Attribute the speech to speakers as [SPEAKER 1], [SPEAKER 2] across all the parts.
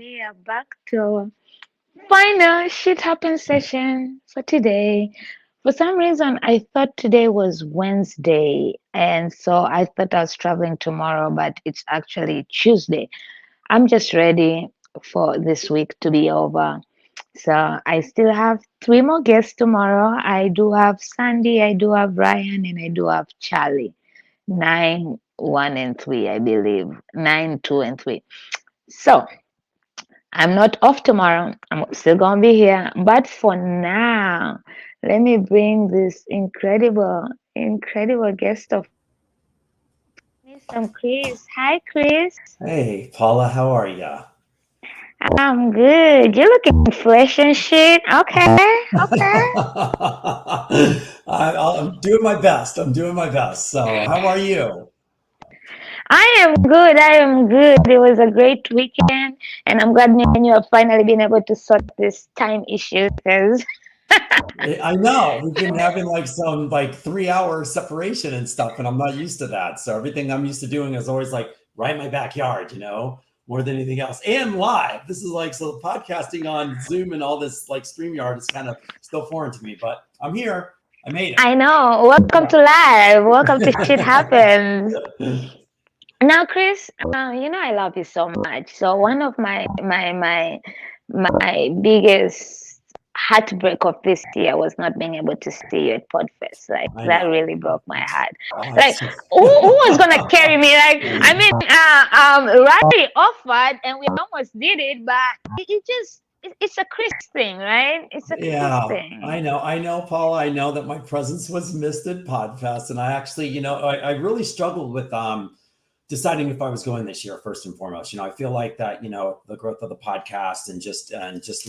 [SPEAKER 1] we are back to our final shit happen session for today. For some reason, I thought today was Wednesday, and so I thought I was traveling tomorrow, but it's actually Tuesday. I'm just ready for this week to be over. So I still have three more guests tomorrow. I do have Sandy, I do have Ryan, and I do have Charlie. Nine, one, and three, I believe. Nine, two, and three. So I'm not off tomorrow. I'm still gonna be here. But for now, let me bring this incredible guest of some Chris. Hi, Chris.
[SPEAKER 2] Hey, Paula, how are ya?
[SPEAKER 1] I'm good. You're looking fresh and shit. Okay, okay.
[SPEAKER 2] I'm doing my best. I'm doing my best. So, how are you?
[SPEAKER 1] I am good. I am good. It was a great weekend, and I'm glad me and you have finally been able to sort this time issue because
[SPEAKER 2] I know we've been having like some like 3 hour separation and stuff, and I'm not used to that. So everything I'm used to doing is always like right in my backyard, more than anything else. And live. This is like so podcasting on Zoom and all this like StreamYard is kind of still foreign to me, but I'm here. I made
[SPEAKER 1] I know. Welcome to live. Welcome to Shit Happens.
[SPEAKER 2] it.
[SPEAKER 1] Now, Chris, I love you so much. So one of my biggest heartbreak of this year was not being able to see you at Podfest. Like
[SPEAKER 2] I
[SPEAKER 1] that
[SPEAKER 2] know.
[SPEAKER 1] really broke my heart.
[SPEAKER 2] Oh,
[SPEAKER 1] Like
[SPEAKER 2] it's so
[SPEAKER 1] who was gonna carry me? Like I mean, Riley offered and we almost did it, but it just it's a Chris thing, right? It's a Chris
[SPEAKER 2] Yeah,
[SPEAKER 1] thing.
[SPEAKER 2] I know, Paula. I know that my presence was missed at Podfest, and I actually, I really struggled with deciding if I was going this year. First and foremost, I feel like that, the growth of the podcast and just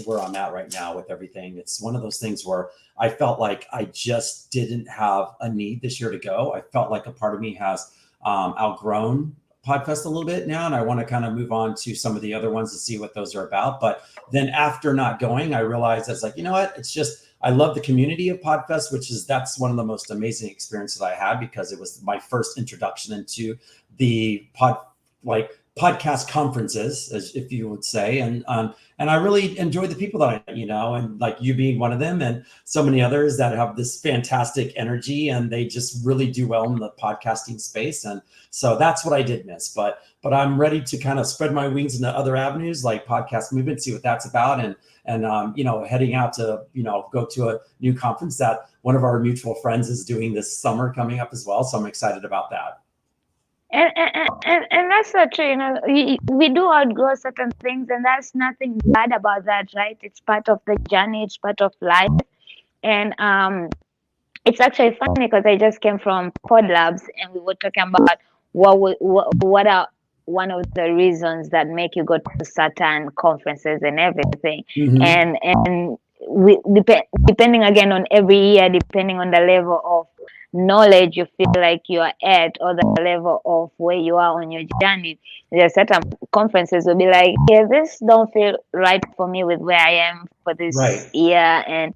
[SPEAKER 2] where I'm at right now with everything. It's one of those things where I felt like I just didn't have a need this year to go. I felt like a part of me has outgrown podcast a little bit now, and I want to kind of move on to some of the other ones to see what those are about. But then after not going, I realized I was like, you know what? It's just I love the community of Podfest, that's one of the most amazing experiences I had because it was my first introduction into the podcast conferences, as if you would say, and I really enjoyed the people that and like you being one of them, and so many others that have this fantastic energy, and they just really do well in the podcasting space, and so that's what I did miss. But I'm ready to kind of spread my wings into other avenues like podcast movement, see what that's about, and heading out to go to a new conference that one of our mutual friends is doing this summer coming up as well. So I'm excited about that.
[SPEAKER 1] And that's so true. We do outgrow certain things, and there's nothing bad about that, right? It's part of the journey. It's part of life, and it's actually funny because I just came from Pod Labs, and we were talking about what are one of the reasons that make you go to certain conferences and everything,
[SPEAKER 2] Mm-hmm.
[SPEAKER 1] and depending again on every year, depending on the level of knowledge you feel like you are at or the level of where you are on your journey, there are certain conferences will be like, yeah, this don't feel right for me with where I am for this
[SPEAKER 2] Right.
[SPEAKER 1] year, and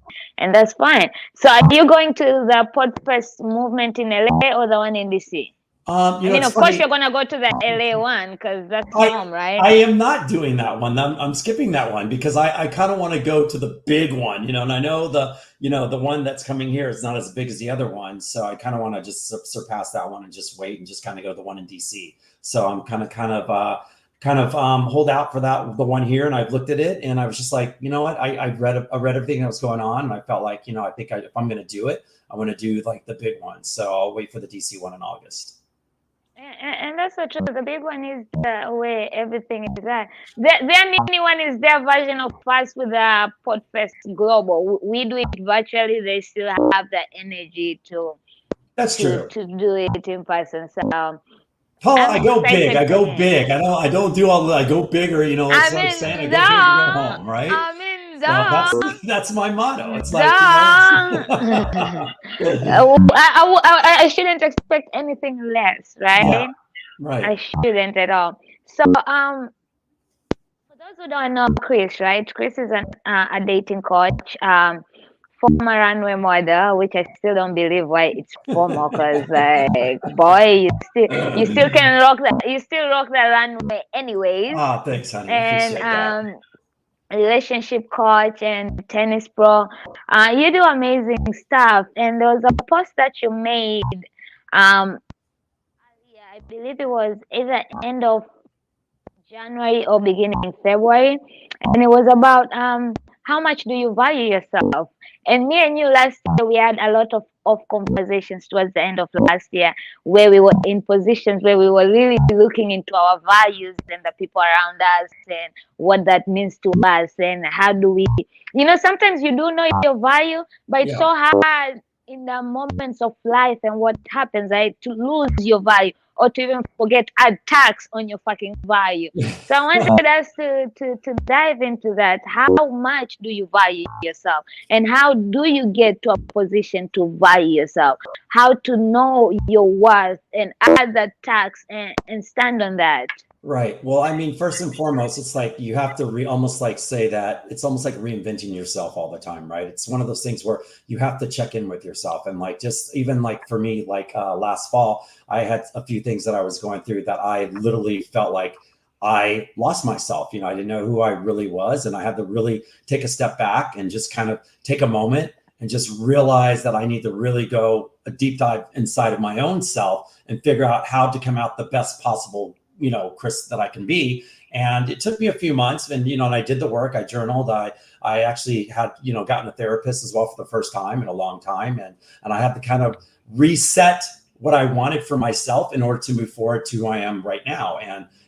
[SPEAKER 1] that's fine. So are you going to the podcast movement in LA or the one in DC? I mean,
[SPEAKER 2] It's
[SPEAKER 1] of course you're
[SPEAKER 2] funny.
[SPEAKER 1] gonna go to the LA one because that's
[SPEAKER 2] I
[SPEAKER 1] home, right?
[SPEAKER 2] I am not doing that one. I'm skipping that one because I kind of want to go to the big one, and I know the one that's coming here is not as big as the other one, so I kind of want to just surpass that one and just wait and just kind of go to the one in DC. So I'm kind of hold out for the one here, and I've looked at it, and I was just like, you know what, I read everything that was going on, and I felt like I think if I'm going to do it, I want to do like the big one. So I'll wait for the DC one in August.
[SPEAKER 1] And that's so true. The big one is the way everything is at. Their mini one is their version of us with the Podfest Global. We do it virtually. They still have the energy
[SPEAKER 2] That's true.
[SPEAKER 1] to do it in person. So
[SPEAKER 2] Paula,
[SPEAKER 1] I'm
[SPEAKER 2] I go big.
[SPEAKER 1] excited
[SPEAKER 2] I
[SPEAKER 1] for
[SPEAKER 2] go
[SPEAKER 1] him.
[SPEAKER 2] big. I don't do all the. I go big, or
[SPEAKER 1] I
[SPEAKER 2] it's like saying I
[SPEAKER 1] mean,
[SPEAKER 2] go big or go
[SPEAKER 1] duh.
[SPEAKER 2] home, right?
[SPEAKER 1] I mean,
[SPEAKER 2] So that's
[SPEAKER 1] duh.
[SPEAKER 2] that's my motto. It's like
[SPEAKER 1] Duh. I shouldn't expect anything less,
[SPEAKER 2] yeah,
[SPEAKER 1] right? I
[SPEAKER 2] right.
[SPEAKER 1] shouldn't at all. So, for those who don't know Chris, right? Chris is a dating coach. former runway model, which I still don't believe why it's former, because like boy, you still can rock that, you still rock that runway anyways.
[SPEAKER 2] Ah, thanks, honey. I
[SPEAKER 1] And
[SPEAKER 2] appreciate that.
[SPEAKER 1] relationship coach and tennis pro. You do amazing stuff. And there was a post that you made. Um, yeah, I believe it was either end of January or beginning February, and it was about how much do you value yourself? And me and you last year we had a lot of conversations towards the end of last year where we were in positions where we were really looking into our values and the people around us and what that means to us and how do we, sometimes you do know your value, but it's
[SPEAKER 2] Yeah.
[SPEAKER 1] so hard in the moments of life and what happens, right, to lose your value or to even forget add tax on your fucking value. So I wanted us to dive into that. How much do you value yourself? And how do you get to a position to value yourself? How to know your worth and add that tax and stand on that?
[SPEAKER 2] Right. Well, I mean, first and foremost, it's like you have to almost like say that it's almost like reinventing yourself all the time, right? It's one of those things where you have to check in with yourself. And like, just even like for me, like last fall, I had a few things that I was going through that I literally felt like I lost myself. I didn't know who I really was. And I had to really take a step back and just kind of take a moment and just realize that I need to really go a deep dive inside of my own self and figure out how to come out the best possible Chris that I can be. And it took me a few months and I did the work. I journaled. I actually had, gotten a therapist as well for the first time in a long time. And I had to kind of reset what I wanted for myself in order to move forward to who I am right now.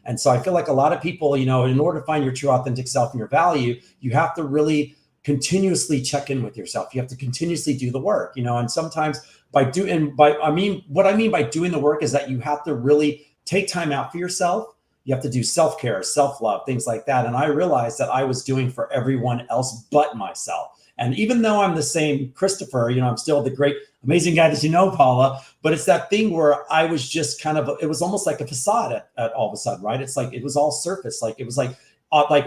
[SPEAKER 2] And so I feel like a lot of people, in order to find your true authentic self and your value, you have to really continuously check in with yourself. You have to continuously do the work, and sometimes what I mean by doing the work is that you have to really take time out for yourself. You have to do self-care, self-love, things like that. And I realized that I was doing for everyone else but myself. And even though I'm the same Christopher, I'm still the great, amazing guy that Paula, but it's that thing where I was just kind of, it was almost like a facade at all of a sudden, right? It's like, it was all surface. Like, it was like,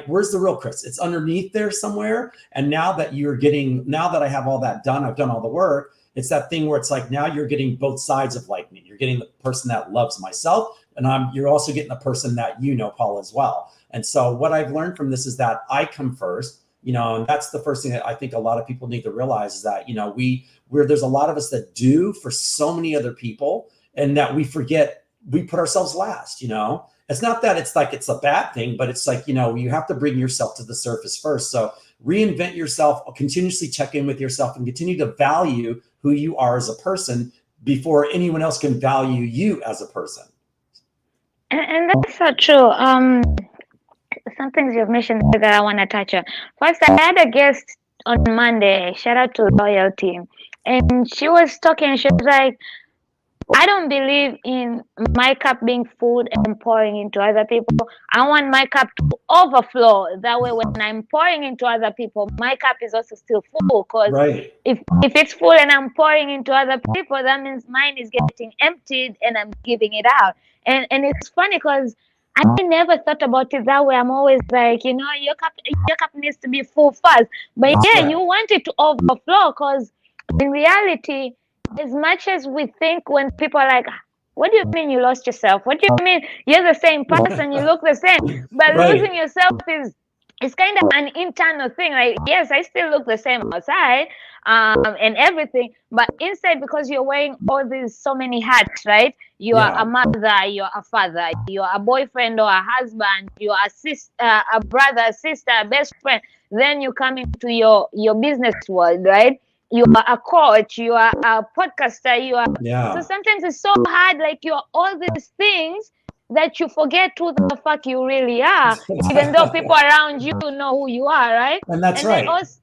[SPEAKER 2] where's the real Chris? It's underneath there somewhere. And now that I have all that done, I've done all the work. It's that thing where it's like, now you're getting both sides of like me. You're getting the person that loves myself, and you're also getting the person that Paul, as well. And so what I've learned from this is that I come first, and that's the first thing that I think a lot of people need to realize is that, there's a lot of us that do for so many other people, and that we forget, we put ourselves last. It's not that it's like it's a bad thing, but it's like, you have to bring yourself to the surface first. So reinvent yourself, continuously check in with yourself, and continue to value who you are as a person before anyone else can value you as a person.
[SPEAKER 1] And that's so true. Some things you've mentioned that I want to touch on. First, I had a guest on Monday. Shout out to Loyalty, and she was talking. She was like, I don't believe in my cup being full and pouring into other people. I want my cup to overflow. That way, when I'm pouring into other people, my cup is also still full. Because
[SPEAKER 2] Right.
[SPEAKER 1] if it's full and I'm pouring into other people, that means mine is getting emptied and I'm giving it out. And it's funny because I never thought about it that way. I'm always like, your cup needs to be full first. But
[SPEAKER 2] That's
[SPEAKER 1] yeah,
[SPEAKER 2] right.
[SPEAKER 1] you want it to overflow because in reality, as much as we think when people are like, what do you mean you lost yourself? What do you mean you're the same person, you look the same? But
[SPEAKER 2] Right.
[SPEAKER 1] losing yourself is it's kind of an internal thing. Like, yes, I still look the same outside, and everything, but inside, because you're wearing all these so many hats, right? You are
[SPEAKER 2] Yeah.
[SPEAKER 1] a mother, you're a father, you're a boyfriend or a husband, you're a sister, a brother, a sister, a best friend. Then you come into your business world, right? You are a coach, you are a podcaster, you are. So
[SPEAKER 2] Yeah.
[SPEAKER 1] sometimes it's so hard, like you're all these things that you forget who the fuck you really are, even though people around you know who you are, right?
[SPEAKER 2] And that's
[SPEAKER 1] And then
[SPEAKER 2] right.
[SPEAKER 1] also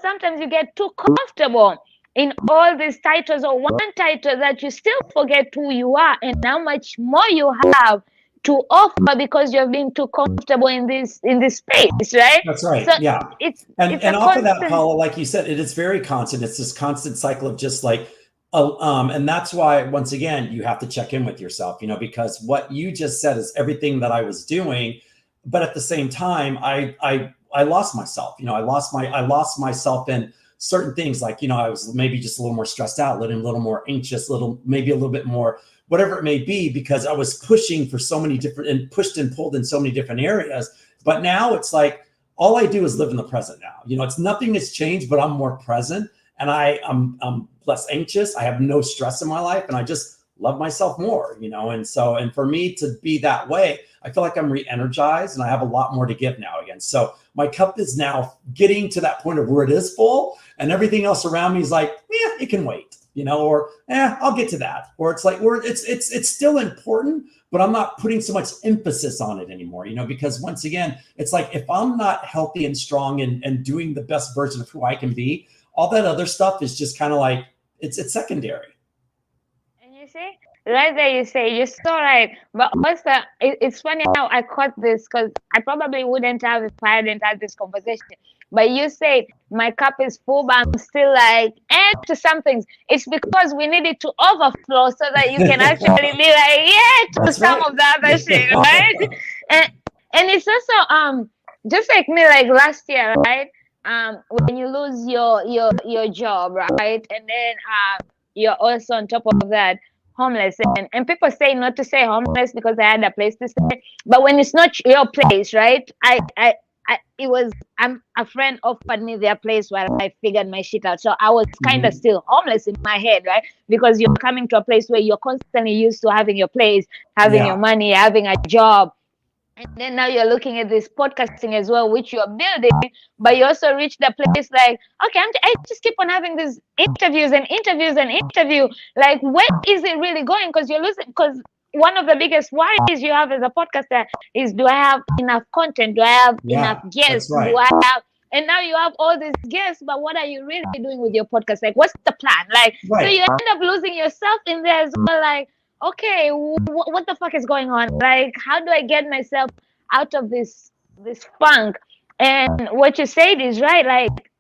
[SPEAKER 1] sometimes you get too comfortable in all these titles or one title that you still forget who you are and how much more you have to offer because you've been too comfortable in this space, right?
[SPEAKER 2] That's right.
[SPEAKER 1] So
[SPEAKER 2] Yeah.
[SPEAKER 1] it's a
[SPEAKER 2] And off of that,
[SPEAKER 1] constant.
[SPEAKER 2] Paula, like you said, it is very constant. It's this constant cycle of just like, and that's why, once again, you have to check in with yourself, because what you just said is everything that I was doing, but at the same time, I lost myself. I lost myself in certain things, like, I was maybe just a little more stressed out, a little more anxious, maybe a little bit more, whatever it may be, because I was pushing for so many different, and pushed and pulled in so many different areas. But now it's like, all I do is live in the present now. It's nothing has changed, but I'm more present, and I'm less anxious. I have no stress in my life, and I just love myself more, and for me to be that way, I feel like I'm re-energized and I have a lot more to give now again. So my cup is now getting to that point of where it is full, and everything else around me is like, yeah, it can wait, or I'll get to that. Or it's like, it's still important, but I'm not putting so much emphasis on it anymore, because once again, it's like, if I'm not healthy and strong and doing the best version of who I can be, all that other stuff is just kind of like, it's secondary.
[SPEAKER 1] You see, right there, you say you're so right. But also, it's funny how I caught this, because I probably wouldn't have if I hadn't had this conversation. But you said my cup is full, but I'm still like, to some things. It's because we need it to overflow so that you can actually be like, to
[SPEAKER 2] That's
[SPEAKER 1] some
[SPEAKER 2] right.
[SPEAKER 1] of the other shit, right? And it's also just like me, like last year, right? When you lose your job, right, and then you're also on top of that homeless, and people say not to say homeless because I had a place to stay, but when it's not your place, right? I'm a friend offered me their place while I figured my shit out, so I was kind of still homeless in my head, right? Because you're coming to a place where you're constantly used to having your place, having your money, having a job. And then now you're looking at this podcasting as well, which you're building, but you also reach the place like, okay, I just keep on having these interviews and interviews and interview. Like, where is it really going? Because you're losing. Because one of the biggest worries you have as a podcaster is, do I have enough content? Do I have enough guests?
[SPEAKER 2] Right.
[SPEAKER 1] Do I have? And now you have all these guests, but what are you really doing with your podcast? Like, what's the plan? Like, so you end up losing yourself in there as well. Like, okay, what the fuck is going on? Like, how do I get myself out of this funk? And what you said is right. Like,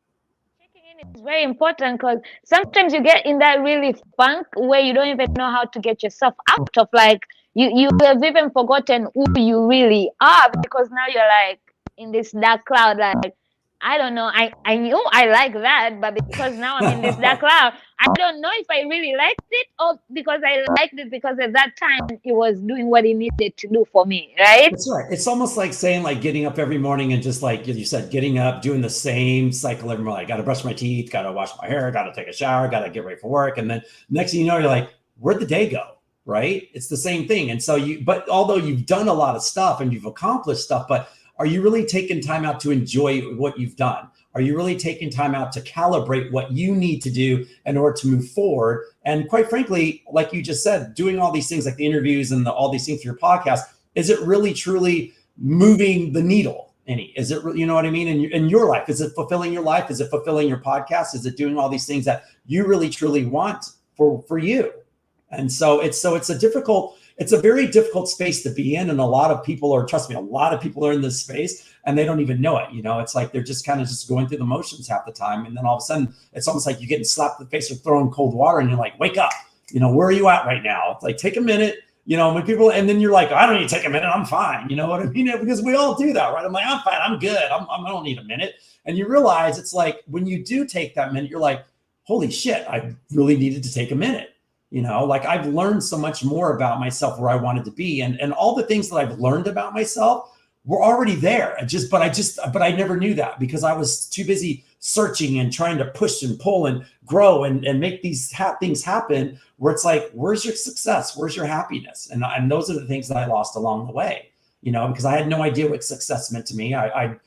[SPEAKER 1] checking in is very important, because sometimes you get in that really funk where you don't even know how to get yourself out of. Like, you have even forgotten who you really are, because now you're like in this dark cloud. Like, I don't know. I knew I like that, but because now I'm in this dark cloud, I don't know if I really liked it, or because I liked it because at that time it was doing what it needed to do for me, right?
[SPEAKER 2] That's right. It's almost like saying, like, getting up every morning and just, like you said, getting up, doing the same cycle every morning. I got to brush my teeth, got to wash my hair, got to take a shower, got to get ready for work. And then next thing you know, you're like, where'd the day go? Right? It's the same thing. And so but although you've done a lot of stuff and you've accomplished stuff, but are you really taking time out to enjoy what you've done? Are you really taking time out to calibrate what you need to do in order to move forward? And quite frankly, like you just said, doing all these things like the interviews and all these things for your podcast, is it really truly moving the needle any? Is it, you know what I mean? In your life, is it fulfilling your life? Is it fulfilling your podcast? Is it doing all these things that you really truly want for you? And so it's a very difficult space to be in. And a lot of people are in this space and they don't even know it. It's like they're just kind of just going through the motions half the time. And then all of a sudden it's almost like you're getting slapped in the face or thrown cold water and you're like, wake up, where are you at right now? It's like, take a minute, and then you're like, I don't need to take a minute. I'm fine. You know what I mean? Because we all do that, right? I'm like, I'm fine. I'm good. I don't need a minute. And you realize it's like, when you do take that minute, you're like, holy shit, I really needed to take a minute. Like, I've learned so much more about myself, where I wanted to be, and all the things that I've learned about myself were already there. But I never knew that because I was too busy searching and trying to push and pull and grow and make these things happen, where it's like, where's your success? Where's your happiness? And those are the things that I lost along the way, because I had no idea what success meant to me. I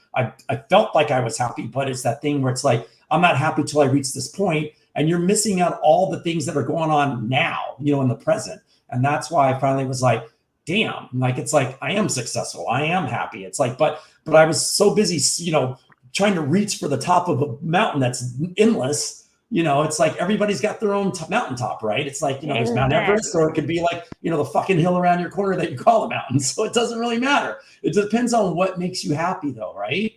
[SPEAKER 2] felt like I was happy, but it's that thing where it's like, I'm not happy till I reach this point. And you're missing out all the things that are going on now, in the present. And that's why I finally was like, damn, like, it's like, I am successful. I am happy. It's like, but I was so busy, trying to reach for the top of a mountain that's endless. It's like, everybody's got their own mountaintop, right? It's like, there's Mount Everest, or it could be like, the fucking hill around your corner that you call a mountain. So it doesn't really matter. It depends on what makes you happy though, right?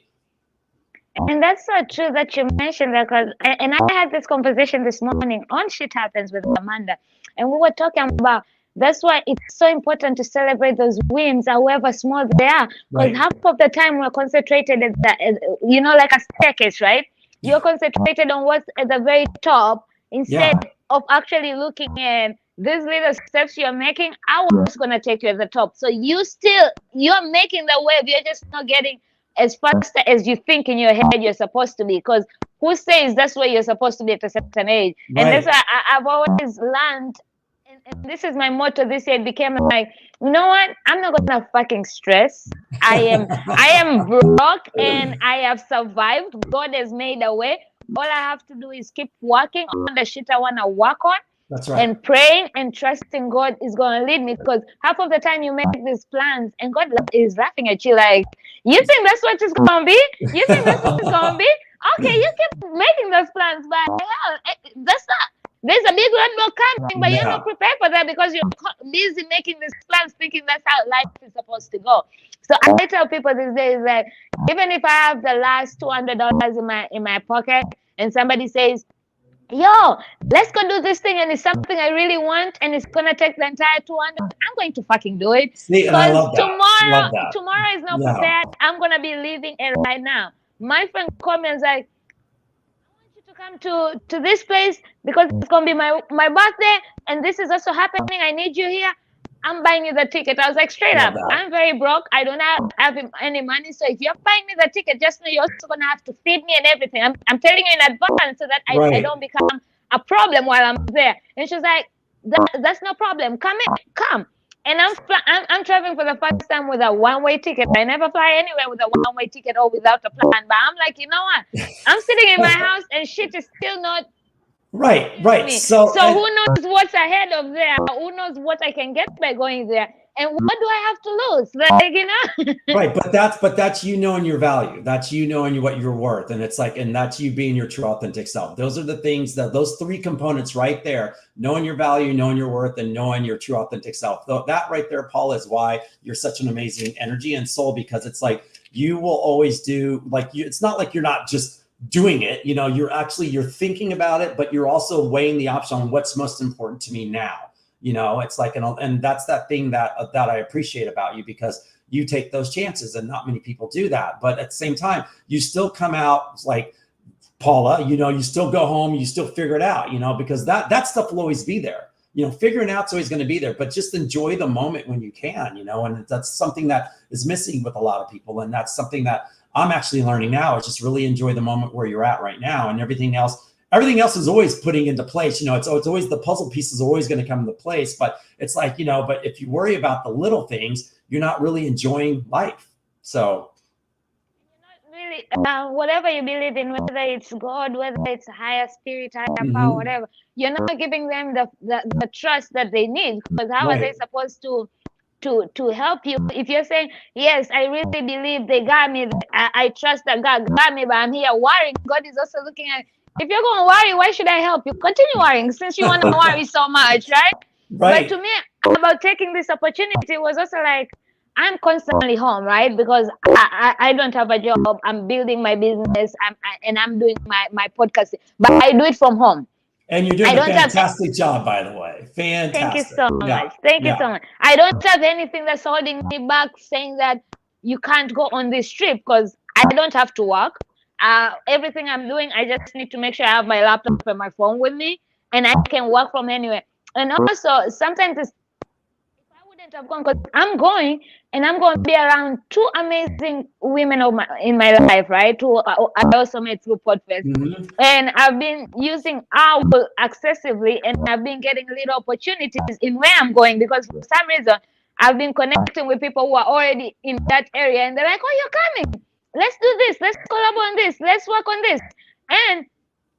[SPEAKER 1] And that's so true that you mentioned that, because and I had this conversation this morning on Shit Happens with Amanda, and we were talking about, that's why it's so important to celebrate those wins, however small they are, because half of the time we're concentrated at like a staircase, right? You're concentrated on what's at the very top instead
[SPEAKER 2] Yeah.
[SPEAKER 1] of actually looking at these little steps you're making are what's going to take you at the top. So you're making the wave. You're just not getting as fast as you think in your head you're supposed to be, because who says that's where you're supposed to be at a certain age? And that's
[SPEAKER 2] Right.
[SPEAKER 1] why I've always learned, and this is my motto this year. It became like, you know what? I'm not gonna fucking stress. I am broke and I have survived. God has made a way. All I have to do is keep working on the shit I wanna work on,
[SPEAKER 2] That's right.
[SPEAKER 1] and praying and trusting God is gonna lead me. Because half of the time you make these plans and God is laughing at you like, you think that's what it's gonna be? You think that's what it's gonna be? Okay, you keep making those plans, but hell, that's not. There's a big roadblock coming, but you're
[SPEAKER 2] Yeah.
[SPEAKER 1] not prepared for that because you're busy making these plans, thinking that's how life is supposed to go. So I tell people these days that even if I have the last $200 in my pocket, and somebody says, yo, let's go do this thing, and it's something I really want, and it's gonna take the entire 200, I'm going to fucking do it.
[SPEAKER 2] See, and I
[SPEAKER 1] Because
[SPEAKER 2] love that. Love that.
[SPEAKER 1] tomorrow is not
[SPEAKER 2] Yeah.
[SPEAKER 1] prepared. I'm gonna be living it right now. My friend called me and was like, I want you to come to this place because it's gonna be my birthday, and this is also happening. I need you here. I'm buying you the ticket. I was like, straight
[SPEAKER 2] Love
[SPEAKER 1] up,
[SPEAKER 2] that.
[SPEAKER 1] I'm very broke. I don't have any money. So if you're buying me the ticket, just know you're also gonna have to feed me and everything. I'm telling you in advance so that I
[SPEAKER 2] Right.
[SPEAKER 1] don't become a problem while I'm there. And she's like, that's no problem. Come in, come. And I'm traveling for the first time with a one-way ticket. I never fly anywhere with a one-way ticket or without a plan. But I'm like, you know what? I'm sitting in my house and shit is still not
[SPEAKER 2] Right.
[SPEAKER 1] me.
[SPEAKER 2] Right.
[SPEAKER 1] So
[SPEAKER 2] and-
[SPEAKER 1] who knows what's ahead of there? Who knows what I can get by going there? And what do I have to lose? Like, you know?
[SPEAKER 2] Right, but that's you knowing your value. That's you knowing what you're worth, and it's like, and that's you being your true authentic self. Those are the things that those three components right there: knowing your value, knowing your worth, and knowing your true authentic self. That right there, Paul, is why you're such an amazing energy and soul, because it's like you will always do like you. It's not like you're not just doing it. You know, you're thinking about it, but you're also weighing the option on what's most important to me now. You know, it's like, and that's that thing that I appreciate about you, because you take those chances and not many people do that. But at the same time, you still come out like Paula, you know, you still go home, you still figure it out, you know, because that stuff will always be there. You know, figuring out's always going to be there, but just enjoy the moment when you can, you know, and that's something that is missing with a lot of people. And that's something that I'm actually learning now, is just really enjoy the moment where you're at right now, and everything else is always putting into place. You know, it's always the puzzle pieces are always going to come into place, but it's like, you know, but if you worry about the little things, you're not really enjoying life. So
[SPEAKER 1] Really, whatever you believe in, whether it's God, whether it's a higher spirit, higher power, whatever, you're not giving them the trust that they need, because how are they supposed to help you if you're saying, yes, I really believe they got me, I trust that God got me, but I'm here worrying? God is also looking at, if you're going to worry, why should I help you? Continue worrying since you want to worry so much, right? But to me, about taking this opportunity was also like, I'm constantly home, right? Because I don't have a job. I'm building my business, and I'm doing my podcast, but I do it from home.
[SPEAKER 2] And you're doing a fantastic job, by the way. Fantastic.
[SPEAKER 1] Thank you so much. Thank you so much. I don't have anything that's holding me back, saying that you can't go on this trip, because I don't have to work. Everything I'm doing, I just need to make sure I have my laptop and my phone with me, and I can work from anywhere. And also, sometimes if I wouldn't have gone, because I'm going, and I'm going to be around two amazing women in my life, right? Who I also met through Podfest. And I've been using Owl excessively, and I've been getting little opportunities in where I'm going, because for some reason, I've been connecting with people who are already in that area, and they're like, oh, you're coming. Let's do this. Let's collab on this. Let's work on this. And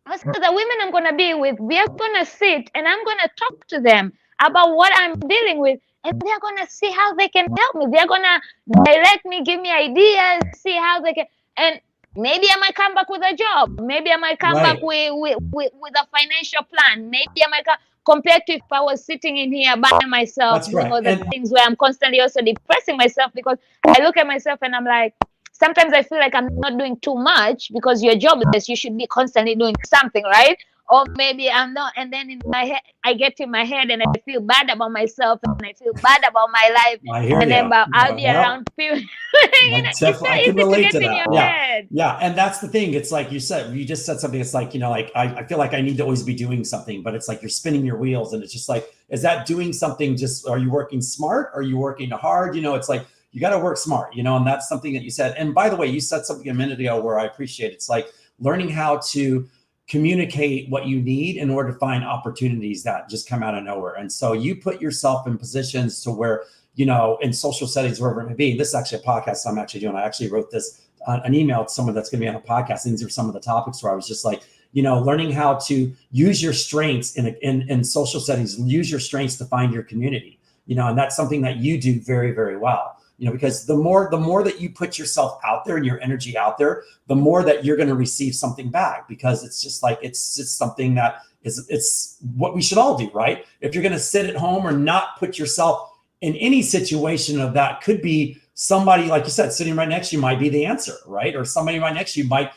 [SPEAKER 1] also the women I'm going to be with, we are going to sit and I'm going to talk to them about what I'm dealing with. And they're going to see how they can help me. They're going to direct me, give me ideas, see how they can. And maybe I might come back with a job. Maybe I might come back with a financial plan. Maybe I might come, compared to if I was sitting in here by myself, doing all the things where I'm constantly also depressing myself, because I look at myself and I'm like, sometimes I feel like I'm not doing too much, because you're jobless. You should be constantly doing something, right? or maybe I'm not. And then in my head, I get in my head and I feel bad about myself and I feel bad about my life.
[SPEAKER 2] I hear
[SPEAKER 1] And then
[SPEAKER 2] you.
[SPEAKER 1] but I'll be
[SPEAKER 2] Well,
[SPEAKER 1] around people. It's so
[SPEAKER 2] I can
[SPEAKER 1] easy to
[SPEAKER 2] relate
[SPEAKER 1] get
[SPEAKER 2] to
[SPEAKER 1] in
[SPEAKER 2] that.
[SPEAKER 1] your
[SPEAKER 2] Yeah.
[SPEAKER 1] head.
[SPEAKER 2] Yeah. And that's the thing. It's like you said, you just said something. It's like, like I feel like I need to always be doing something, but it's like you're spinning your wheels. And it's just like, is that doing something? Just, are you working smart? Are you working hard? It's like, you got to work smart, and that's something that you said. And by the way, you said something a minute ago where I appreciate. It's like learning how to communicate what you need in order to find opportunities that just come out of nowhere. And so you put yourself in positions to where, in social settings, wherever it may be. This is actually a podcast I'm actually doing. I actually wrote this an email to someone that's going to be on a podcast. And these are some of the topics where I was just like, learning how to use your strengths in social settings, use your strengths to find your community, and that's something that you do very, very well. Because the more that you put yourself out there and your energy out there, the more that you're going to receive something back, because it's just like, it's just something that it's what we should all do, right? If you're going to sit at home or not put yourself in any situation of that, could be somebody, like you said, sitting right next to you might be the answer, right? Or somebody right next to you might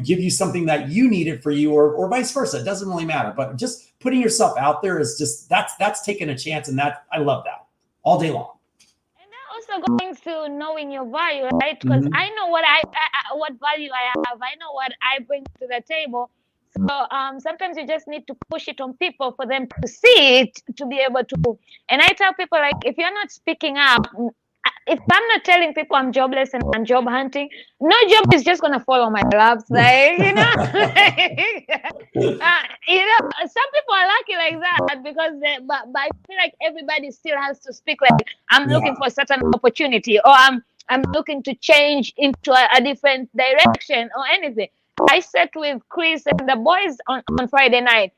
[SPEAKER 2] give you something that you needed for you, or vice versa. It doesn't really matter, but just putting yourself out there is just, that's taking a chance. And that, I love that all day long.
[SPEAKER 1] Also going to knowing your value, right? Because
[SPEAKER 2] Mm-hmm.
[SPEAKER 1] I know what what value I have. I know what I bring to the table. So sometimes you just need to push it on people for them to see it, to be able to. And I tell people, like, if you're not speaking up, if I'm not telling people I'm jobless and I'm job hunting, no job is just gonna fall on my laps, like, some people are lucky like that because but I feel like everybody still has to speak. Like, I'm looking for a certain opportunity, or I'm looking to change into a different direction or anything. I sat with Chris and the boys on Friday night,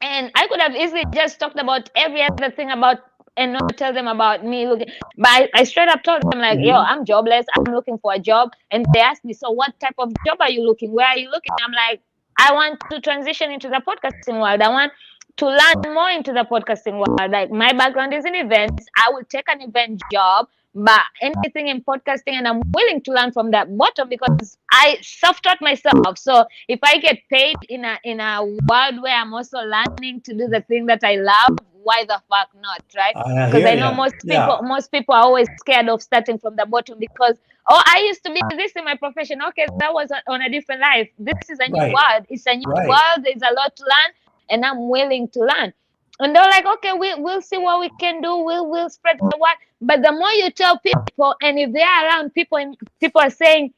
[SPEAKER 1] and I could have easily just talked about every other thing about and not tell them about me looking. But I straight up told them, like, yo, I'm jobless. I'm looking for a job. And they asked me, so what type of job are you looking? Where are you looking? I'm like, I want to transition into the podcasting world. I want to learn more into the podcasting world. Like, my background is in events. I will take an event job, but anything in podcasting, and I'm willing to learn from that bottom because I self-taught myself. So if I get paid in a world where I'm also learning to do the thing that I love, why the fuck not, right? Because I know most people are always scared of starting from the bottom because, oh, I used to be this in my profession. Okay, that was on a different life. This is a new world. It's a new world. There's a lot to learn, and I'm willing to learn. And they're like, okay, we'll see what we can do. We'll spread the word. But the more you tell people, and if they are around people, and people are saying,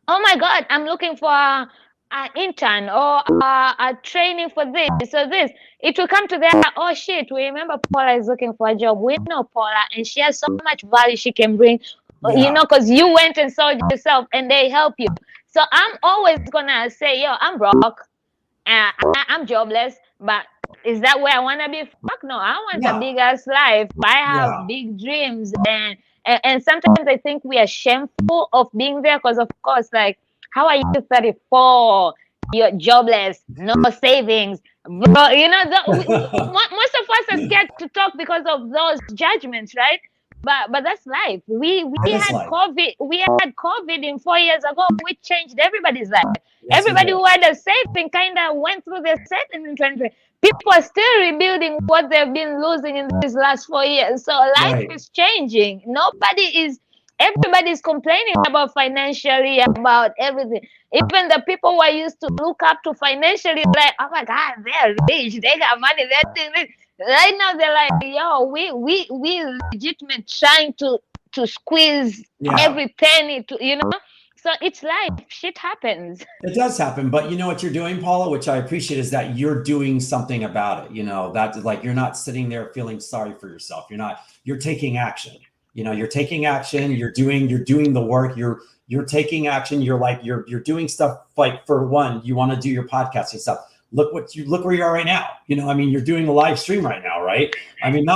[SPEAKER 1] oh my God, I'm looking for an intern or a training for this or this, it will come to their, oh shit, we remember Paula is looking for a job. We know Paula, and she has so much value she can bring, because you went and saw it yourself and they help you. So I'm always gonna say, yo, I'm broke, I'm jobless, but is that where I want to be? Fuck no, I want a big ass life. I have big dreams, and sometimes I think we are shameful of being there because, of course, like, how are you 34? You're jobless, no savings, bro. Most of us are scared to talk because of those judgments, right? But that's life. We had COVID. We had COVID in 4 years ago, which changed everybody's life. Yes, everybody who had a saving kind of went through their saving in 2020. People are still rebuilding what they've been losing in these last 4 years. So life is changing. Everybody's complaining about financially, about everything. Even the people who I used to look up to financially, like, oh my God, they're rich, they got money, they're doing this. Right now they're like, yo, we legitimate trying to squeeze every penny to. So it's life. Shit happens.
[SPEAKER 2] It does happen, but you know what you're doing, Paula, which I appreciate, is that you're doing something about it. That's like, you're not sitting there feeling sorry for yourself. You're taking action. You're taking action. You're doing the work. You're taking action. You're doing stuff. Like, for one, you want to do your podcasting stuff. Look where you are right now. You're doing a live stream right now, right? I
[SPEAKER 1] used to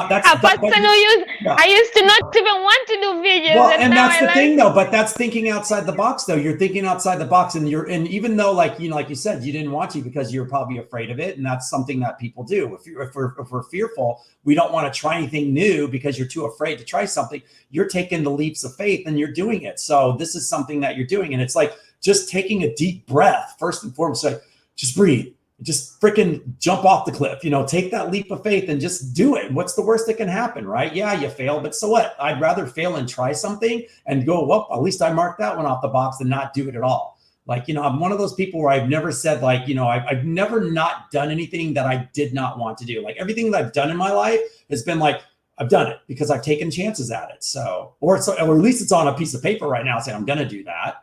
[SPEAKER 1] not even want to do videos.
[SPEAKER 2] Well, and that's the thing, though. But that's thinking outside the box, though. You're thinking outside the box, and even though, like you said, you didn't want to because you're probably afraid of it, and that's something that people do. If we're fearful, we don't want to try anything new because you're too afraid to try something. You're taking the leaps of faith, and you're doing it. So this is something that you're doing, and it's like just taking a deep breath first and foremost. Like, just breathe. just freaking jump off the cliff, take that leap of faith and just do it. What's the worst that can happen, right? Yeah, you fail, but so what? I'd rather fail and try something and go, well, at least I marked that one off the box than not do it at all. Like, I'm one of those people where I've never said like, I've never not done anything that I did not want to do. Like everything that I've done in my life has been like, I've done it because I've taken chances at it. So, or at least it's on a piece of paper right now saying I'm going to do that.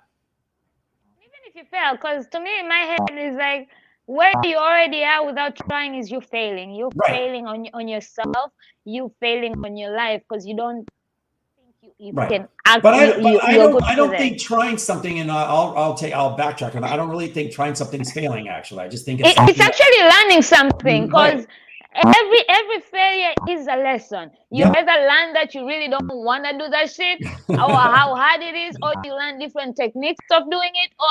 [SPEAKER 1] Even if you fail, because to me in my head is like, where you already are without trying is you failing. You're failing on yourself. You failing on your life because you don't think you can act.
[SPEAKER 2] But I don't think trying something, and I'll backtrack on that. I don't really think trying something is failing. Actually, I just think it's
[SPEAKER 1] actually learning something, because every failure is a lesson. You either learn that you really don't want to do that shit, or how hard it is, or you learn different techniques of doing it, or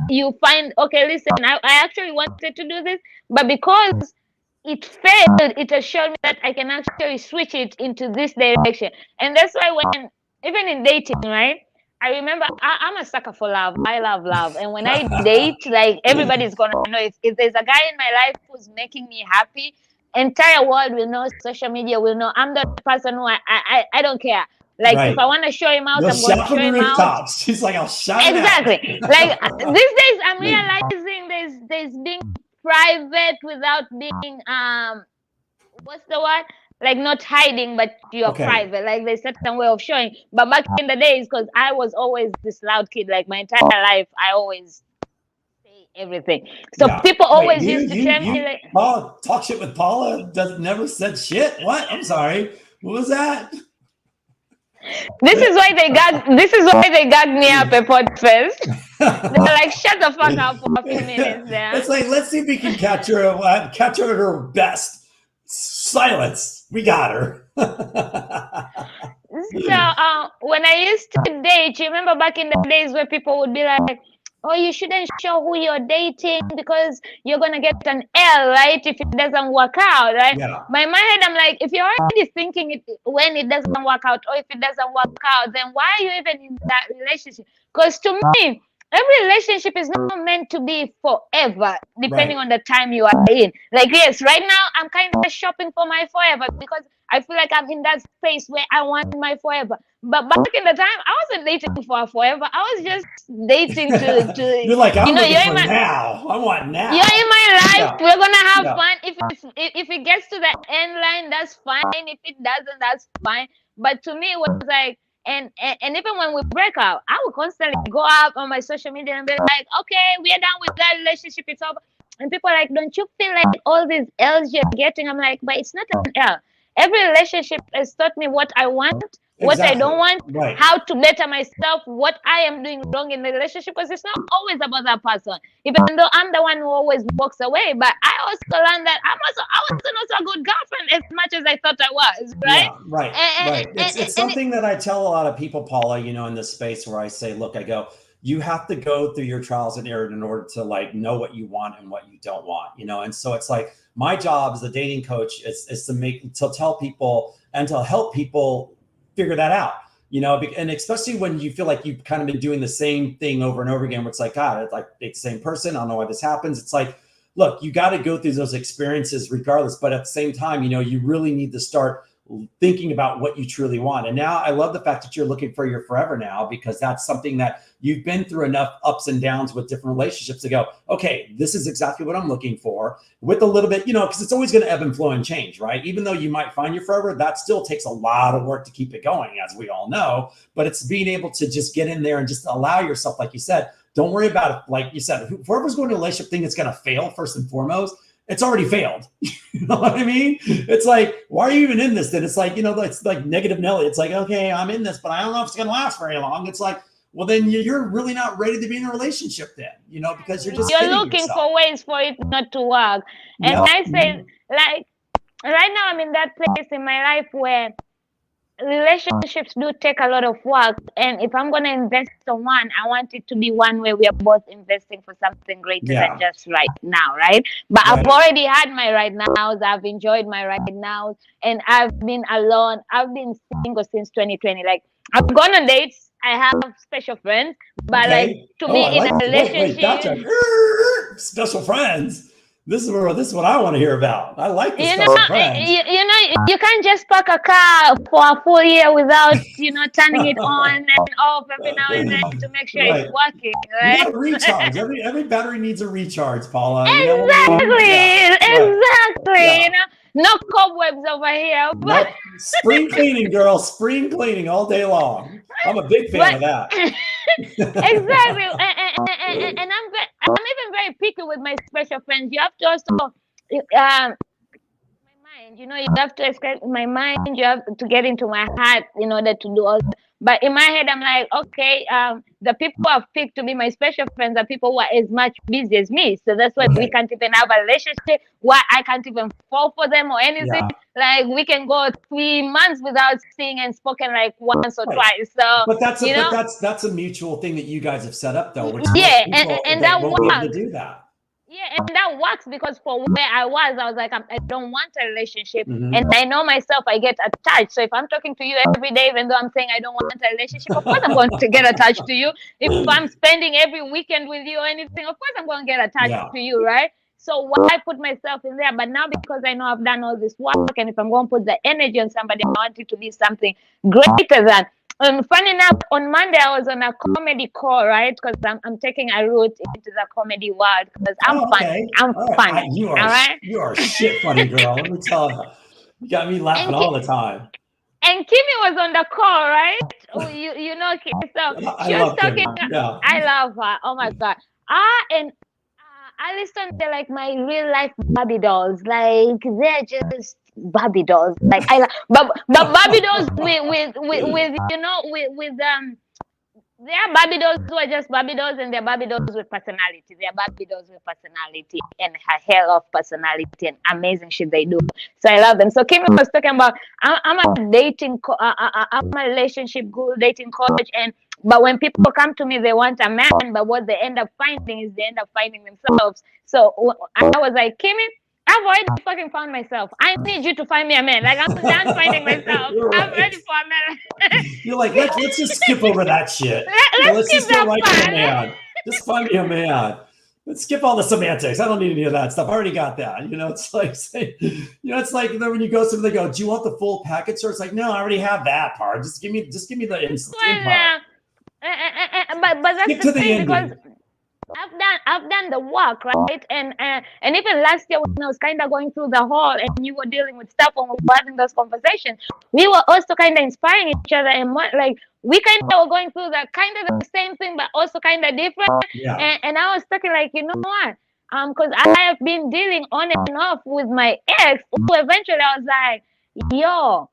[SPEAKER 1] you find, okay, listen, I actually wanted to do this, but because it failed, it has shown me that I can actually switch it into this direction. And that's why when, even in dating, right, I remember I'm a sucker for love. I love love. And when I date, like everybody's going to know if there's a guy in my life who's making me happy, entire world will know, social media will know. I'm the person who I don't care. Like if I want to show him out, I'm going to show him out.
[SPEAKER 2] She's like, I'll shout
[SPEAKER 1] exactly. Like these days, I'm realizing there's being private without being what's the word? Like not hiding, but you're private. Like there's a certain way of showing. But back in the days, because I was always this loud kid, like my entire life, I always say everything. So people always used to tell me like,
[SPEAKER 2] Paula, talk shit with Paula never said shit. What? I'm sorry. What was that?
[SPEAKER 1] This is why they gagged me up at Podfest. They're like, shut the fuck up for a few minutes there.
[SPEAKER 2] It's like, let's see if we can catch her at her best. Silence. We got her.
[SPEAKER 1] So when I used to date, you remember back in the days where people would be like, oh, you shouldn't show who you're dating because you're going to get an L, right? If it doesn't work out, right?
[SPEAKER 2] Yeah.
[SPEAKER 1] By my head, I'm like, if you're already thinking it when it doesn't work out, or if it doesn't work out, then why are you even in that relationship? Because to me, every relationship is not meant to be forever, depending on the time you are in. Like, yes, right now, I'm kind of shopping for my forever because I feel like I'm in that space where I want my forever. But back in the time, I wasn't dating for forever. I was just dating to
[SPEAKER 2] you're like, I'm looking for now. I want now.
[SPEAKER 1] You're in my life. We're gonna have fun. If it gets to the end line, that's fine. If it doesn't, that's fine. But to me, it was like, and even when we break up, I would constantly go up on my social media and be like, okay, we are done with that relationship. It's over. And people are like, don't you feel like all these L's you're getting? I'm like, but it's not an L. Every relationship has taught me what I want, what I don't want, how to better myself, what I am doing wrong in the relationship, because it's not always about that person. Even though I'm the one who always walks away, but I also learned that I wasn't also a good girlfriend as much as I thought I was, right?
[SPEAKER 2] Yeah, right. It's something that I tell a lot of people, Paula, in this space where I say, look, I go, you have to go through your trials and errors in order to like know what you want and what you don't want, and so it's like my job as a dating coach is to tell people and to help people figure that out, and especially when you feel like you've kind of been doing the same thing over and over again, where it's like, God, it's like the same person. I don't know why this happens. It's like, look, you got to go through those experiences regardless, but at the same time, you really need to start thinking about what you truly want. And now I love the fact that you're looking for your forever now, because that's something that you've been through enough ups and downs with different relationships to go, okay, this is exactly what I'm looking for, with a little bit, because it's always going to ebb and flow and change, right? Even though you might find your forever, that still takes a lot of work to keep it going, as we all know. But it's being able to just get in there and just allow yourself, like you said, don't worry about it. Like you said, whoever's going to a relationship thing that's going to fail first and foremost, it's already failed. You know what I mean? It's like, why are you even in this? Then it's like, it's like negative Nelly. It's like, okay, I'm in this, but I don't know if it's going to last very long. It's like, well, then you're really not ready to be in a relationship then, because you're
[SPEAKER 1] looking for ways for it not to work. And I say, like, right now I'm in that place in my life where relationships do take a lot of work, and if I'm going to invest on one, I want it to be one where we are both investing for something greater than just right now, right? But I've already had my right nows, I've enjoyed my right nows, and I've been alone. I've been single since 2020. Like, I've gone on dates, I have special friends, but like, to me, in a relationship,
[SPEAKER 2] special friends. This is what I want to hear about. I like this
[SPEAKER 1] You know,
[SPEAKER 2] stuff with friends.
[SPEAKER 1] you can't just park a car for a full year without, turning it on and off every now and then to make sure
[SPEAKER 2] Right.
[SPEAKER 1] it's working,
[SPEAKER 2] You
[SPEAKER 1] right?
[SPEAKER 2] got to recharge. Every battery needs a recharge, Paula. You know what I
[SPEAKER 1] Exactly,
[SPEAKER 2] mean? Yeah.
[SPEAKER 1] exactly.
[SPEAKER 2] Yeah.
[SPEAKER 1] No cobwebs over here.
[SPEAKER 2] Nope. Spring cleaning, girl. Spring cleaning all day long. I'm a big fan of that.
[SPEAKER 1] Exactly, and I'm even very picky with my special friends. You have to also, my mind. You have to escape my mind. You have to get into my heart in order to do all that. But in my head, I'm like, okay, the people I've picked to be my special friends are people who are as much busy as me. So that's why we can't even have a relationship. Why I can't even fall for them or anything.
[SPEAKER 2] Yeah.
[SPEAKER 1] Like we can go 3 months without seeing and spoken like once or twice. So
[SPEAKER 2] But that's a mutual thing that you guys have set up, though. Which
[SPEAKER 1] yeah,
[SPEAKER 2] people
[SPEAKER 1] and
[SPEAKER 2] that
[SPEAKER 1] that
[SPEAKER 2] won't be able to
[SPEAKER 1] works.
[SPEAKER 2] do that.
[SPEAKER 1] Yeah, and that works because for where I was like, I don't want a relationship.
[SPEAKER 2] Mhm.
[SPEAKER 1] And I know myself, I get attached. So if I'm talking to you every day, even though I'm saying I don't want a relationship, of course I'm going to get attached to you. If I'm spending every weekend with you or anything, of course I'm going to get attached to you, right? So why put myself in there? But now because I know I've done all this work, and if I'm going to put the energy on somebody, I want it to be something greater than. Funny enough, on Monday I was on a comedy call, right? Because I'm taking a route into the comedy world because I'm funny. I'm funny.
[SPEAKER 2] You are
[SPEAKER 1] all right?
[SPEAKER 2] you are shit funny, girl. Let me tell you, you got me laughing all the time.
[SPEAKER 1] And Kimmy was on the call, right? You know, so
[SPEAKER 2] I
[SPEAKER 1] she was
[SPEAKER 2] love
[SPEAKER 1] talking.
[SPEAKER 2] Kimmy. Yeah.
[SPEAKER 1] I love her. Oh my god. And Alison, they're like my real life Barbie dolls. Like they're just Barbie dolls. Like but Barbie dolls with there are Barbie dolls who are just Barbie dolls, and there are Barbie dolls with personality. They are Barbie dolls with personality and a hell of personality and amazing shit they do. So I love them. So Kim was talking about I'm a dating, I'm a relationship guru, dating coach, but when people come to me, they want a man, but what they end up finding is they end up finding themselves. So I was like, Kimmy, I've already fucking found myself. I need you to find me a man. Like I'm done finding myself. I'm ready for a man.
[SPEAKER 2] You're like, let's just skip over that shit. Let's just get right to the man. Just find me a man. Let's skip all the semantics. I don't need any of that stuff. I already got that. It's like it's like when you go somewhere, they go, "Do you want the full package?" Or it's like, "No, I already have that part. Just give me the instant part."
[SPEAKER 1] But that's
[SPEAKER 2] skip to the
[SPEAKER 1] thing,
[SPEAKER 2] ending.
[SPEAKER 1] because I've done the work, right? And even last year when I was kind of going through the hall and you were dealing with stuff and we were having those conversations, we were also kind of inspiring each other, and like we kind of were going through the kind of the same thing but also kind of different.
[SPEAKER 2] Yeah.
[SPEAKER 1] And I was thinking like, you know what? Because I have been dealing on and off with my ex, who eventually I was like, yo,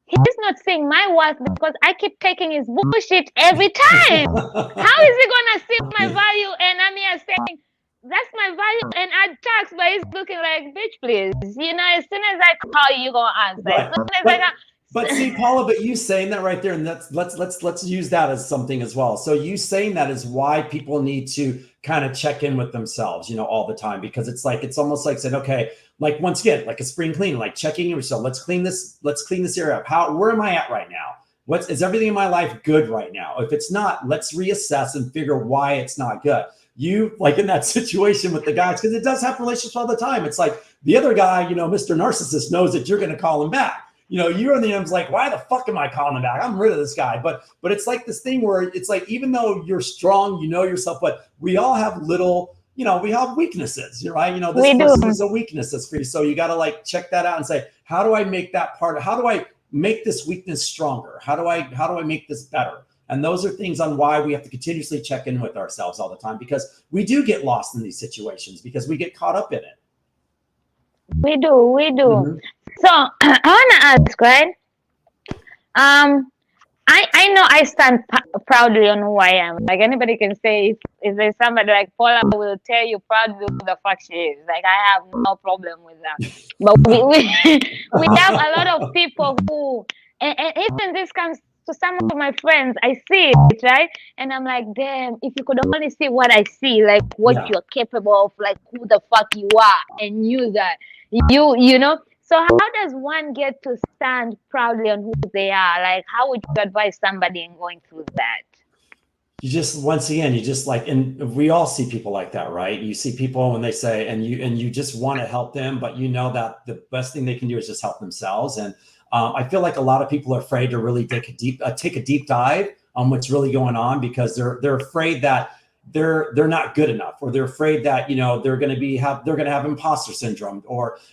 [SPEAKER 1] he's not seeing my worth because I keep taking his bullshit every time. How is he gonna see my value? And I'm here saying that's my value and add tax, but he's looking like, bitch, please. As soon as I call you, gonna answer.
[SPEAKER 2] Right.
[SPEAKER 1] As soon as I
[SPEAKER 2] But see, Paula, but you saying that right there, and let's use that as something as well. So you saying that is why people need to kind of check in with themselves, all the time, because it's almost like saying, okay, like once again, like a spring clean, like checking yourself. Let's clean this area up. Where am I at right now? Is everything in my life good right now? If it's not, let's reassess and figure why it's not good. You like in that situation with the guys, because it does happen relationships all the time. It's like the other guy, Mr. Narcissist knows that you're going to call him back. You're in the end's like, why the fuck am I calling him back? I'm rid of this guy. But it's like this thing where it's like, even though you're strong, yourself, but we all have little, we have weaknesses, right? This person is a weakness for you. So you got to like check that out and say, how do I make that part? How do I make this weakness stronger? How do I make this better? And those are things on why we have to continuously check in with ourselves all the time, because we do get lost in these situations because we get caught up in it.
[SPEAKER 1] We do. Mm-hmm. So I want to ask, right? I know I stand proudly on who I am. Like anybody can say, if there's somebody like Paula will tell you proudly who the fuck she is. Like I have no problem with that. But we have a lot of people who, and even this comes to some of my friends, I see it, right? And I'm like, damn, if you could only see what I see, like what you're capable of, like who the fuck you are, and you that you know. So how does one get to stand proudly on who they are? Like, how would you advise somebody in going through that?
[SPEAKER 2] you just, once again, you just like, and we all see people like that, right? You see people when they say, and you just want to help them, but you know that the best thing they can do is just help themselves. And I feel like a lot of people are afraid to really take a deep dive on what's really going on, because they're afraid that they're not good enough, or they're afraid that, you know, they're going to have imposter syndrome,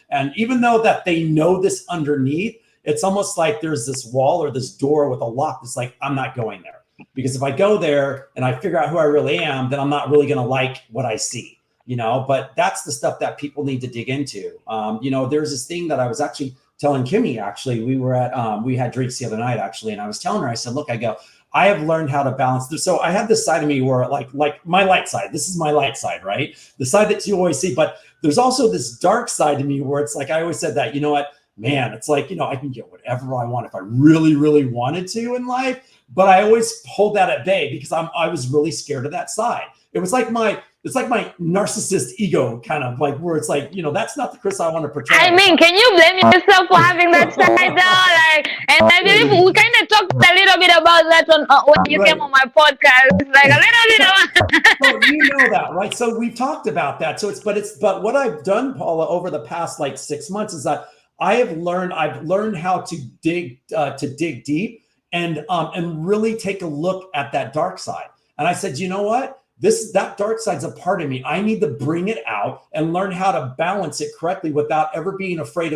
[SPEAKER 2] and even though that they know this underneath, it's almost like there's this wall or this door with a lock that's like, I'm not going there. Because if I go there and I figure out who I really am, then I'm not really going to like what I see, you know. But that's the stuff that people need to dig into. You know, there's this thing that I was actually telling Kimmy, actually, we had drinks the other night, actually, and I was telling her, I said, look, I have learned how to balance this. So I have this side of me where like my light side, this is my light side, right? The side that you always see, but there's also this dark side to me where it's like, I always said that, you know what, man, it's like, you know, I can get whatever I want if I really, really wanted to in life. But I always hold that at bay because I was really scared of that side. It's like my narcissist ego, kind of like, where it's like, you know, that's not the Chris I want to portray.
[SPEAKER 1] I mean, can you blame yourself for having that side though? Like, and I believe we kind of talked a little bit about that when you came on my podcast, like a little bit.
[SPEAKER 2] Well, you know that, right? So we've talked about that. So but what I've done, Paula, over the past like 6 months is that I've learned how to dig deep and really take a look at that dark side. And I said, you know what? That dark side's a part of me. I need to bring it out and learn how to balance it correctly without ever being afraid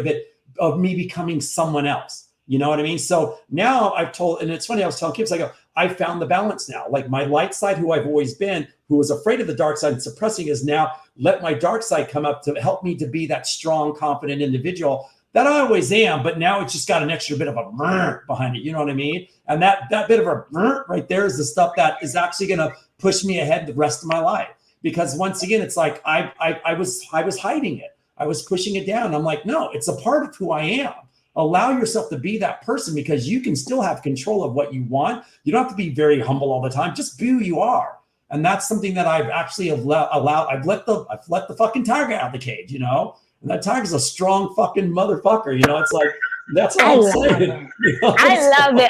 [SPEAKER 2] of me becoming someone else. You know what I mean? So now and it's funny, I was telling kids, I found the balance now. Like my light side, who I've always been, who was afraid of the dark side and suppressing, is now let my dark side come up to help me to be that strong, confident individual that I always am, but now it's just got an extra bit of a brr behind it. You know what I mean? And that bit of a brr right there is the stuff that is actually going to push me ahead the rest of my life. Because once again, it's like I was hiding it. I was pushing it down. I'm like, no, it's a part of who I am. Allow yourself to be that person, because you can still have control of what you want. You don't have to be very humble all the time. Just be who you are. And that's something that I've actually allowed. I've let the fucking tiger out of the cage, you know? And that tiger's a strong fucking motherfucker, you know. It's like, that's all I'm saying. You know?
[SPEAKER 1] I love it.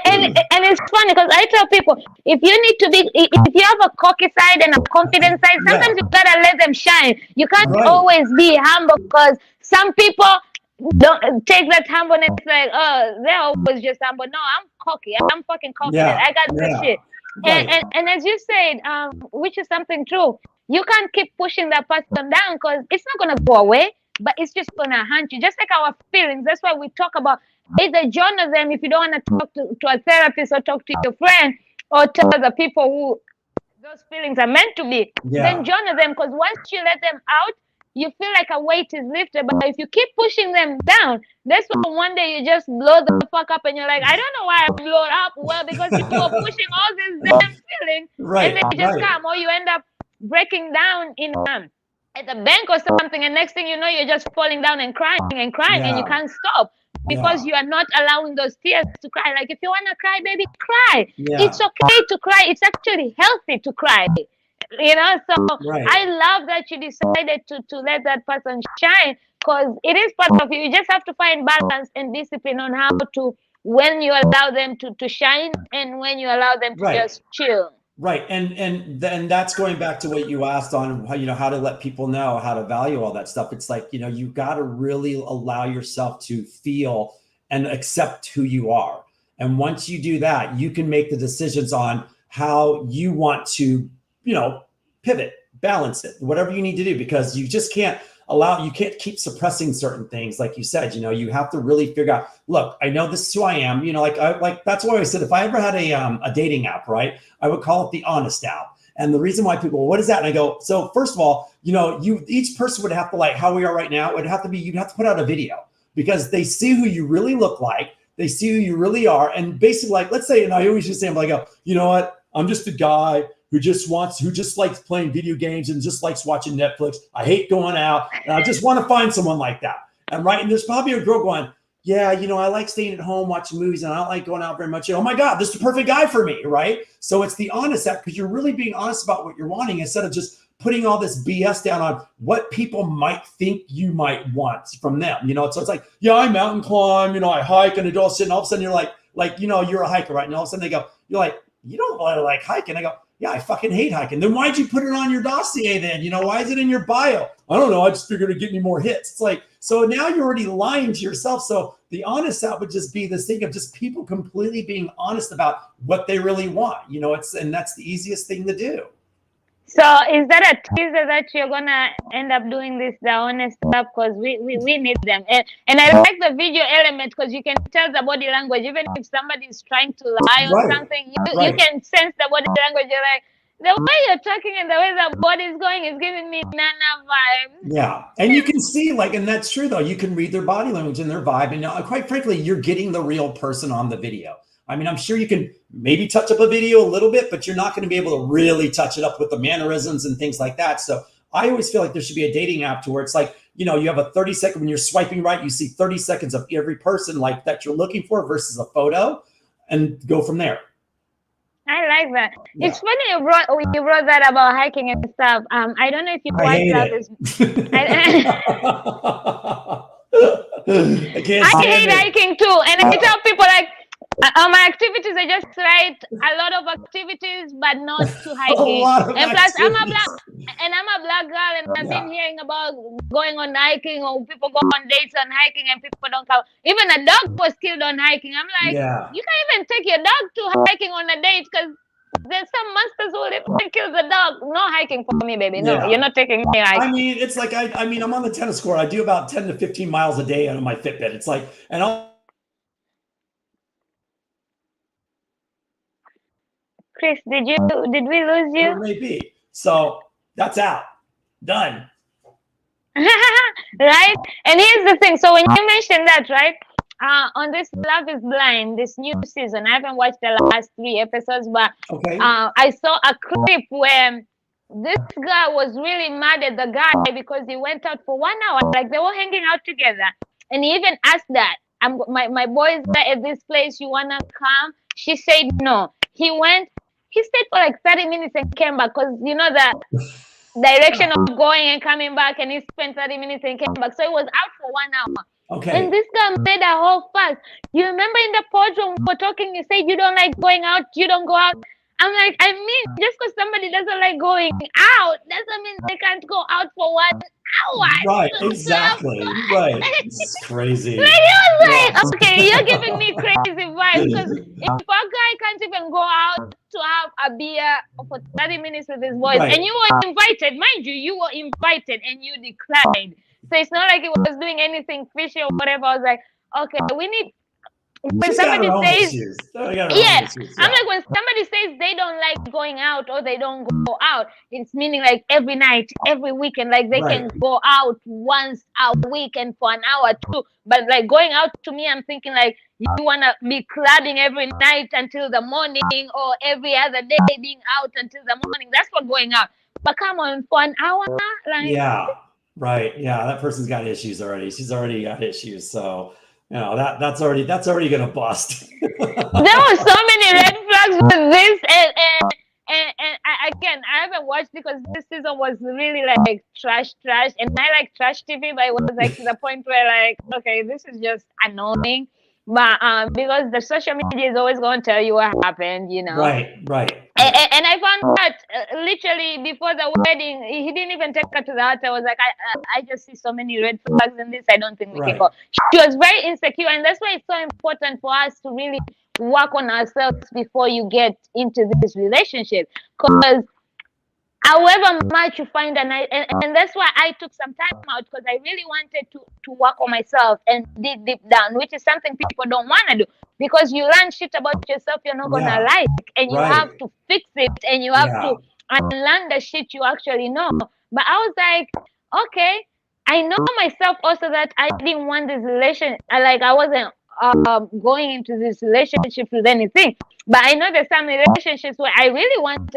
[SPEAKER 1] And it's funny because I tell people, if you have a cocky side and a confident side, sometimes you gotta let them shine. You can't always be humble, because some people don't take that humbleness like, oh, they're always just humble. No, I'm cocky. I'm fucking confident. I got this shit. Right. And as you said, which is something true, you can't keep pushing that person down, because it's not going to go away, but it's just going to haunt you. Just like our feelings. That's why we talk about either journal them if you don't want to talk to a therapist, or talk to your friend, or tell the people who those feelings are meant to be. Then journal them, because once you let them out, you feel like a weight is lifted. But if you keep pushing them down, that's when one day you just blow the fuck up and you're like, I don't know why I blew up. Well, because you were pushing all these damn feelings, and then you just come, or you end up breaking down in at the bank or something, and next thing you know, you're just falling down and crying and you can't stop, because you are not allowing those tears to cry. Like, if you want to cry, baby, cry. It's okay to cry. It's actually healthy to cry, you know. So I love that you decided to let that person shine, because it is part of you. You just have to find balance and discipline on how to, when you allow them to shine and when you allow them to just chill.
[SPEAKER 2] Right. And then that's going back to what you asked on how, you know, how to let people know how to value all that stuff. It's like, you know, you got to really allow yourself to feel and accept who you are. And once you do that, you can make the decisions on how you want to, you know, pivot, balance it, whatever you need to do, because you just can't keep suppressing certain things. Like you said, you know, you have to really figure out, look, I know this is who I am, you know, like that's why I said, if I ever had a dating app, right, I would call it the honest app. And the reason why people, what is that? And I go, so first of all, you know, each person would have to, like how we are right now, you'd have to put out a video, because they see who you really look like. They see who you really are. And basically, like, let's say, and I always just say, I'm like, you know what? I'm just a guy who just likes playing video games and just likes watching Netflix. I hate going out, and I just want to find someone like that. And there's probably a girl going, yeah, you know, I like staying at home, watching movies, and I don't like going out very much. Oh my God, this is the perfect guy for me, right? So it's the honest act, because you're really being honest about what you're wanting, instead of just putting all this BS down on what people might think you might want from them. You know, so it's like, yeah, I mountain climb, you know, I hike and all of a sudden you're like, you know, you're a hiker, right? And all of a sudden you're like, you don't like hiking. I go, yeah, I fucking hate hiking. Then why'd you put it on your dossier then? You know, why is it in your bio? I don't know. I just figured it'd get me more hits. It's like, so now you're already lying to yourself. So the honest out would just be this thing of just people completely being honest about what they really want. You know, and that's the easiest thing to do.
[SPEAKER 1] So is that a teaser that you're gonna end up doing the honest stuff, because we need them, and I like the video element because you can tell the body language. Even if somebody is trying to lie on something, you can sense the body language. You're like, the way you're talking and the way the body is going is giving me Nana vibes.
[SPEAKER 2] Yeah, and you can see, like, and that's true though. You can read their body language and their vibe, and quite frankly, you're getting the real person on the video. I mean, I'm sure you can maybe touch up a video a little bit, but you're not going to be able to really touch it up with the mannerisms and things like that. So I always feel like there should be a dating app to where it's like, you know, you have a 30-second, when you're swiping right, you see 30 seconds of every person like that you're looking for versus a photo, and go from there.
[SPEAKER 1] I like that. Yeah. It's funny you wrote that about hiking and stuff. I don't know if you watched I hate hiking too, and I tell people like, my activities are just right. A lot of activities, but not to hiking. And plus, I'm a black girl, and I've been hearing about going on hiking, or people go on dates on hiking, and people don't come. Even a dog was killed on hiking. I'm like, you can't even take your dog to hiking on a date, because there's some monsters who will kill the dog. No hiking for me, baby. No, you're not taking me hiking.
[SPEAKER 2] I mean, it's like I mean, I'm on the tennis court. I do about 10 to 15 miles a day on my Fitbit. It's like, and
[SPEAKER 1] Chris, did we lose you?
[SPEAKER 2] Maybe. So that's out. Done.
[SPEAKER 1] Right? And here's the thing. So when you mentioned that, right? On this Love is Blind, this new season, I haven't watched the last 3 episodes, but I saw a clip where this guy was really mad at the guy because he went out for 1 hour. Like, they were hanging out together. And he even asked that, my boys are at this place, you wanna come? She said no. He stayed for like 30 minutes and came back, because you know the direction of going and coming back, and he spent 30 minutes and came back. So he was out for 1 hour.
[SPEAKER 2] Okay.
[SPEAKER 1] And this guy made a whole fuss. You remember in the pod when we were talking, you said you don't like going out, you don't go out. I'm like, I mean, just because somebody doesn't like going out doesn't mean they can't go out for 1 hour.
[SPEAKER 2] Right, exactly. Right. It's crazy.
[SPEAKER 1] Like, he was like, okay, you're giving me crazy vibes, because if a guy can't even go out to have a beer for 30 minutes with his boys, and you were invited, mind you were invited and you declined. So it's not like he was doing anything fishy or whatever. I was like, okay, we need, when somebody says, I'm like, when somebody says they don't like going out or they don't go out, it's meaning like every night, every weekend, like they can go out once a week and for an hour too. But like going out, to me, I'm thinking like, you want to be clubbing every night until the morning, or every other day being out until the morning. That's what going out. But come on, for an hour, like,
[SPEAKER 2] right. Yeah, that person's got issues already. She's already got issues. So, you know, that's already gonna bust.
[SPEAKER 1] There were so many red flags with this, and again, I haven't watched because this season was really like trash, and I like trash TV, but it was like to the point where like, okay, this is just annoying. But because the social media is always going to tell you what happened, you know.
[SPEAKER 2] Right.
[SPEAKER 1] And I found that literally before the wedding, he didn't even take her to the altar. I was like, I just see so many red flags in this. I don't think we can go. She was very insecure, and that's why it's so important for us to really work on ourselves before you get into this relationship. Because however much you find and that's why I took some time out, because I really wanted to work on myself and dig deep down, which is something people don't want to do, because you learn shit about yourself you're not gonna like, and you have to fix it, and you have to unlearn the shit you actually know. But I was like, okay, I know myself also that I didn't want this relationship. Like, I wasn't going into this relationship with anything. But I know there's some relationships where I really want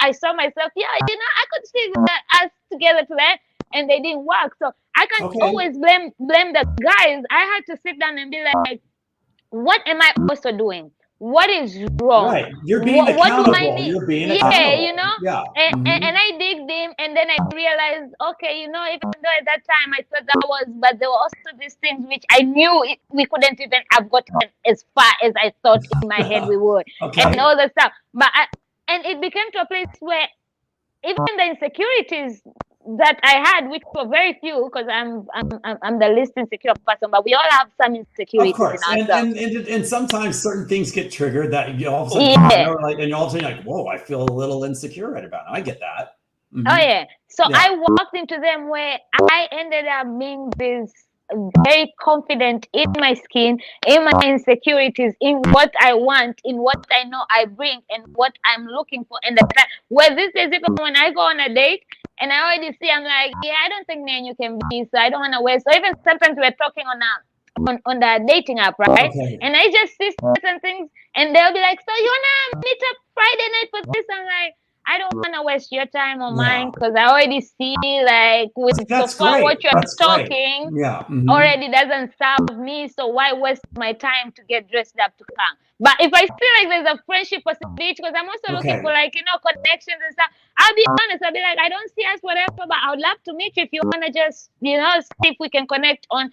[SPEAKER 1] I saw myself, I could see us together today, and they didn't work. So I can't always blame the guys. I had to sit down and be like, what am I also doing? what is wrong?
[SPEAKER 2] Right. You're being
[SPEAKER 1] What do I
[SPEAKER 2] accountable.
[SPEAKER 1] need?
[SPEAKER 2] You're being
[SPEAKER 1] Yeah,
[SPEAKER 2] accountable.
[SPEAKER 1] you know.
[SPEAKER 2] Yeah.
[SPEAKER 1] And I digged in, and then I realized, okay, you know, even though at that time I thought that was, but there were also these things which I knew we couldn't even have gotten as far as I thought in my head we would, and
[SPEAKER 2] Okay.
[SPEAKER 1] all the stuff. And it became to a place where even the insecurities that I had, which were very few, because I'm the least insecure person, but we all have some
[SPEAKER 2] Of
[SPEAKER 1] insecurities in
[SPEAKER 2] course,
[SPEAKER 1] ourselves.
[SPEAKER 2] and sometimes certain things get triggered that you all of a sudden come out,
[SPEAKER 1] Yeah.
[SPEAKER 2] like, and all of a sudden you're like, whoa, I feel a little insecure right about it. I get that.
[SPEAKER 1] Oh yeah. So
[SPEAKER 2] Yeah.
[SPEAKER 1] I walked into them where I ended up being this very confident in my skin, in my insecurities, in what I want, in what I know I bring, and what I'm looking for. And where this is even when I go on a date and I already see, I'm like, yeah, I don't think me and you can be, so I don't want to waste. So even sometimes we're talking on the dating app, right?
[SPEAKER 2] Okay.
[SPEAKER 1] And I just see certain things, and they'll be like, so you wanna meet up Friday night for this? I'm like, I don't want to waste your time or mine, because I already see, like, with so
[SPEAKER 2] That's
[SPEAKER 1] far
[SPEAKER 2] great.
[SPEAKER 1] what you're
[SPEAKER 2] That's great.
[SPEAKER 1] talking
[SPEAKER 2] Yeah.
[SPEAKER 1] already doesn't serve me, so why waste my time to get dressed up to come? But if I feel like there's a friendship possibility, because I'm also looking for, like, you know, connections and stuff, I'll be honest, I'll be like, I don't see us whatever, but I would love to meet you if you want to just, you know, see if we can connect on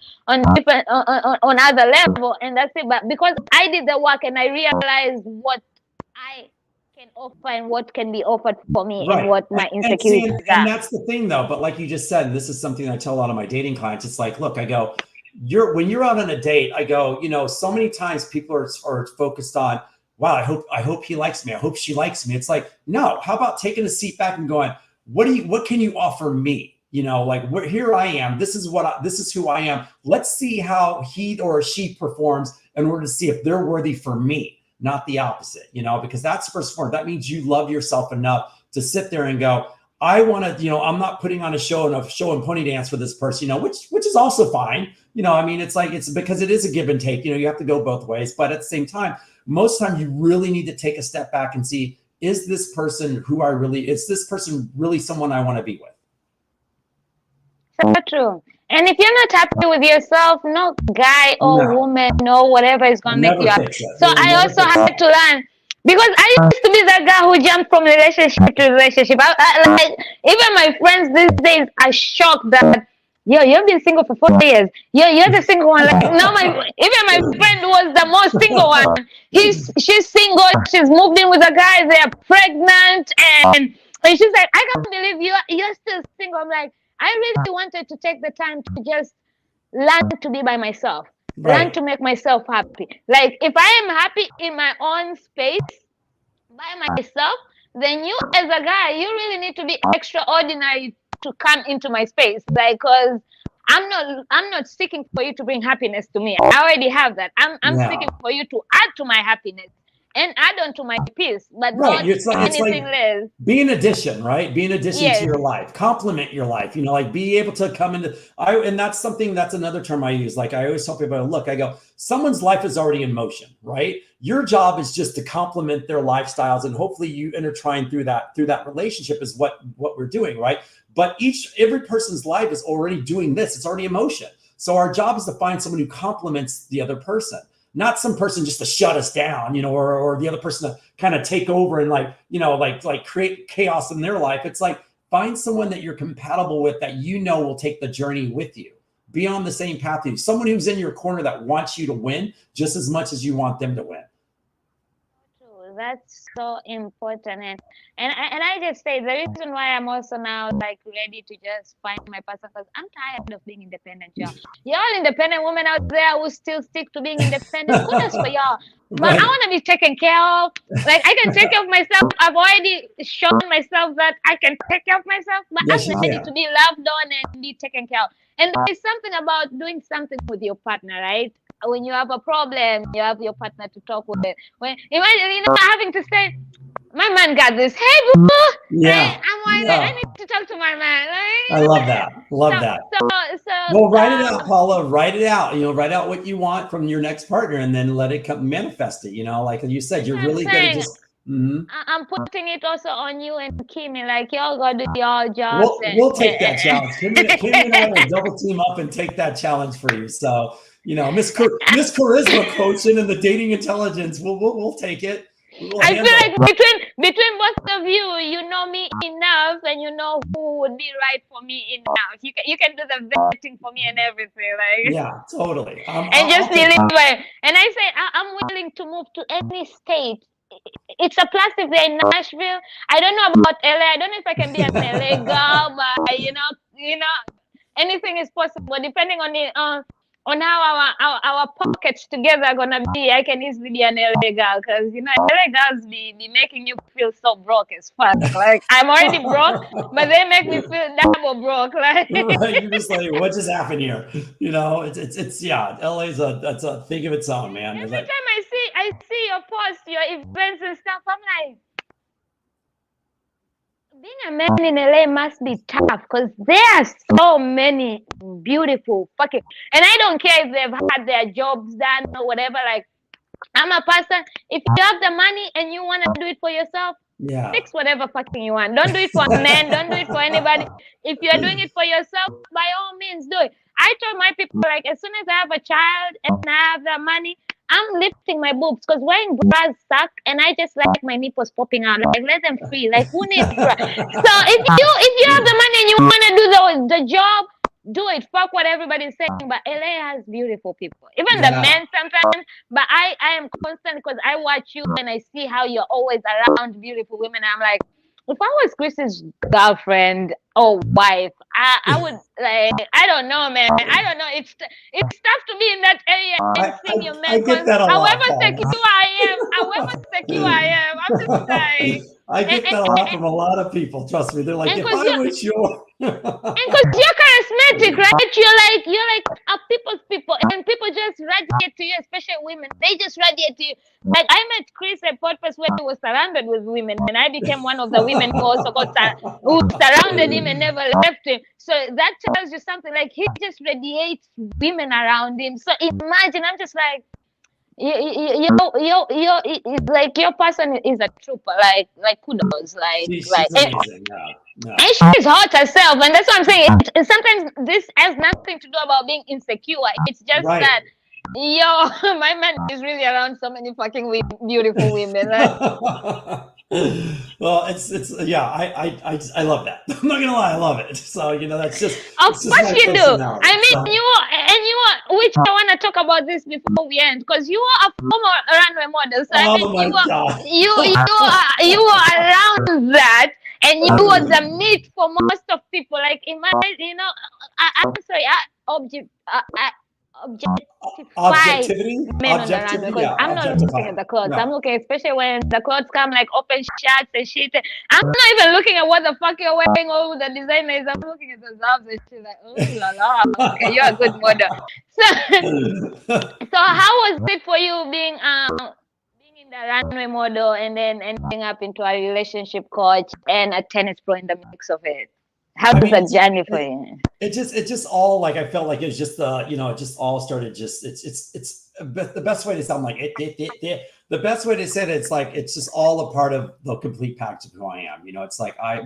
[SPEAKER 1] different on other level, and that's it. But because I did the work and I realized what I can offer and what can be offered for me, and what my insecurities
[SPEAKER 2] And
[SPEAKER 1] are.
[SPEAKER 2] that's the thing though, but like you just said, and this is something I tell a lot of my dating clients, it's like, look, I go, when you're out on a date, I go, you know, so many times people are focused on, wow, I hope he likes me. I hope she likes me. It's like, no, how about taking a seat back and going, what can you offer me? You know, like, here I am. This is who I am. Let's see how he or she performs in order to see if they're worthy for me, not the opposite, you know, because that's first form. That means you love yourself enough to sit there and go, I want to, you know, I'm not putting on a show and pony dance for this person, you know, which is also fine. You know, I mean, it's like, it's because it is a give and take, you know, you have to go both ways. But at the same time, most time you really need to take a step back and see, is this person really someone I want to be with?
[SPEAKER 1] So true. And if you're not happy with yourself, no guy or woman, no whatever is gonna make you happy. So I also had to learn, because I used to be that guy who jumped from relationship to relationship. Like, even my friends these days are shocked that, yo, you've been single for 4 years. Yo, you're the single one. Like, no, even my friend was the most single one. She's single. She's moved in with a guy. They're pregnant, and she's like, I can't believe you're still single. I'm like, I really wanted to take the time to just learn to be by myself, learn to make myself happy. Like, if I am happy in my own space by myself, then you as a guy, you really need to be extraordinary to come into my space. Like, cause I'm not seeking for you to bring happiness to me. I already have that. I'm seeking for you to add to my happiness and add on to my peace, but not anything less.
[SPEAKER 2] Be an addition, right? Be an addition to your life, complement your life, you know, like be able to come into, and that's another term I use. Like, I always tell people, look, I go, someone's life is already in motion, right? Your job is just to complement their lifestyles, and hopefully you intertwine through that relationship is what we're doing, right? But every person's life is already doing this. It's already in motion. So our job is to find someone who complements the other person. Not some person just to shut us down, you know, or the other person to kind of take over and like, you know, like create chaos in their life. It's like, find someone that you're compatible with, that you know will take the journey with you. Be on the same path as you. Someone who's in your corner that wants you to win just as much as you want them to win.
[SPEAKER 1] That's so important. And I just say the reason why I'm also now like ready to just find my person, because I'm tired of being independent, y'all. Y'all independent women out there who still stick to being independent, kudos for y'all. But I want to be taken care of. Like, I can take care of myself. I've already shown myself that I can take care of myself, but I'm ready to be loved on and be taken care of. And there's something about doing something with your partner, right? When you have a problem, you have your partner to talk with. When imagine, you know, having to say, my man got this. Hey, boo.
[SPEAKER 2] Yeah.
[SPEAKER 1] I need to talk to my man.
[SPEAKER 2] I love that. Well, write it out, Paula. Write it out. You know, write out what you want from your next partner, and then let it come manifest it. You know, like you said, you're really good at just.
[SPEAKER 1] I'm putting it also on you and Kimmy, like, y'all gotta do y'all jobs.
[SPEAKER 2] We'll take that challenge. Kimmy and I will double team up and take that challenge for you. So Miss Charisma quotient and the dating intelligence. We'll take it.
[SPEAKER 1] I feel like between both of you, you know me enough, and you know who would be right for me enough. You can do the vetting for me and everything, like.
[SPEAKER 2] Yeah, totally.
[SPEAKER 1] And just deliver. And I say I'm willing to move to any state. It's a plus if they're in Nashville. I don't know about LA. I don't know if I can be an LA girl, but you know, anything is possible depending on how our pockets together are gonna be. I can easily be an LA girl, because LA girls be making you feel so broke as fuck. Like, I'm already broke, but they make me feel double broke. Like,
[SPEAKER 2] right, you're just like, what just happened here? It's yeah. LA's that's a thing of its own, man.
[SPEAKER 1] Every time I see your posts, your events and stuff, I'm like, being a man in LA must be tough, because there are so many beautiful fucking, and I don't care if they've had their jobs done or whatever. Like, I'm a person, if you have the money and you want to do it for yourself, fix whatever fucking you want. Don't do it for men, don't do it for anybody. If you're doing it for yourself, by all means do it. I told my people, like, as soon as I have a child and I have the money, I'm lifting my boobs, because wearing bras suck, and I just like my nipples popping out. Like, let them free. Like, who needs bras? So if you have the money and you want to do the job, do it. Fuck what everybody's saying. But LA has beautiful people, even the men sometimes. But I am constant, because I watch you and I see how you're always around beautiful women. I'm like, if I was Chris's girlfriend or wife, I would, like, I don't know, man. I don't know. It's tough to be in that area and seeing your man. However secure I am, I'm just like.
[SPEAKER 2] I get that a lot from a lot of people. Trust me, they're like, if I was your.
[SPEAKER 1] And because you're charismatic, right? You're like a people's people, and people just radiate to you, especially women. They just radiate to you. Like, I met Chris at Podcast where he was surrounded with women, and I became one of the women who surrounded him and never left him. So that tells you something. Like, he just radiates women around him. So imagine, I'm just like, like, your person is a trooper. Like kudos.
[SPEAKER 2] She's amazing.
[SPEAKER 1] And she's hot herself, and that's what I'm saying. Sometimes this has nothing to do about being insecure. It's just that, my man is really around so many fucking beautiful women.
[SPEAKER 2] Well, it's yeah. I love that. I'm not gonna lie, I love it. So that's just.
[SPEAKER 1] Of course you do. I mean, which I want to talk about this before we end, because you are a former runway model. So I mean, you are around that. And you was a meat for most of people. Like, imagine, I'm sorry,
[SPEAKER 2] objectivity.
[SPEAKER 1] Men on the runway, because I'm not looking at the clothes. No. I'm looking, especially when the clothes come like open shots and shit. I'm not even looking at what the fuck you're wearing or who the designer is. I'm looking at the jobs and shit, like, oh la la, okay, you're a good model. So how was it for you being in the runway model and then ending up into a relationship coach and a tennis pro in the mix of it? How was the journey for you?
[SPEAKER 2] It just all, like, I felt like it was just it just all started just it's the best way to sound like the best way to say it, it's like it's just all a part of the complete package of who I am. It's like I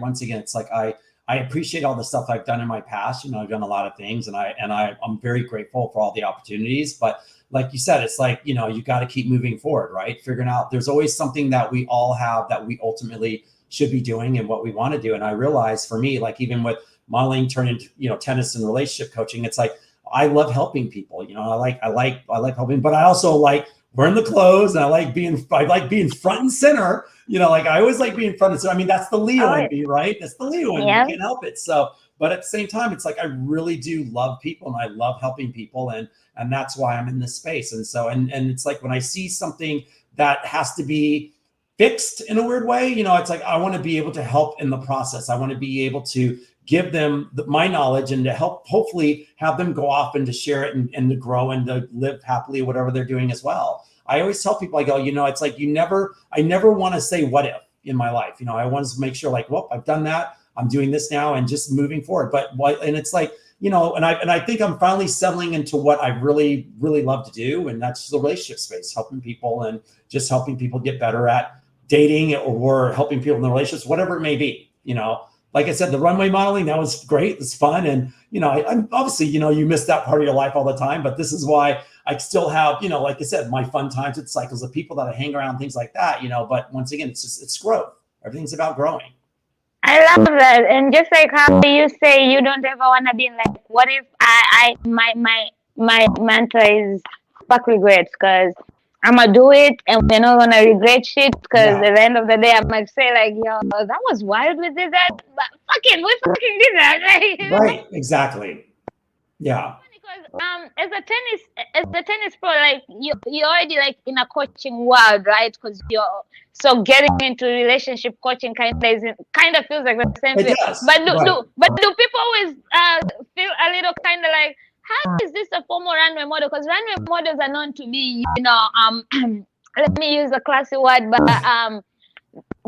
[SPEAKER 2] appreciate all the stuff I've done in my past. I've done a lot of things, and I'm very grateful for all the opportunities. But like you said, it's like, you got to keep moving forward, right? Figuring out there's always something that we all have that we ultimately should be doing and what we want to do. And I realized for me, like, even with modeling turned into, tennis and relationship coaching, it's like, I love helping people. I like helping, but I also like wearing the clothes, and I like being front and center. Like, I always like being front and center. I mean, that's the Leo in me, right? That's the Leo in me. You can't help it. So, but at the same time, it's like, I really do love people, and I love helping people. And that's why I'm in this space. And so, and it's like, when I see something that has to be fixed in a weird way, it's like, I want to be able to help in the process. I want to be able to give them my knowledge and to help, hopefully have them go off and to share it and to grow and to live happily, whatever they're doing as well. I always tell people, I go, it's like, I never want to say what if in my life. I want to make sure, like, well, I've done that. I'm doing this now and just moving forward. And it's like, and I think I'm finally settling into what I really, really love to do. And that's the relationship space, helping people and just helping people get better at dating or helping people in the relationships, whatever it may be. like I said, the runway modeling, that was great. It's fun. And, I'm obviously, you miss that part of your life all the time, but this is why I still have, like I said, my fun times with cycles of people that I hang around, things like that, but once again, it's growth. Everything's about growing.
[SPEAKER 1] I love that. And just like how you say you don't ever want to be like, what if my mantra is fuck regrets, because I'm gonna do it and we're not gonna regret shit, because at the end of the day I might say like, yo, that was wild, we did that, but fucking we fucking did that.
[SPEAKER 2] Right, exactly. Yeah.
[SPEAKER 1] Because as a tennis pro, like you're already like in a coaching world, right? Because you're so getting into relationship coaching kind of feels like the same thing. But do people always feel a little kind of like, how is this a formal runway model? Because runway models are known to be, let me use a classy word, but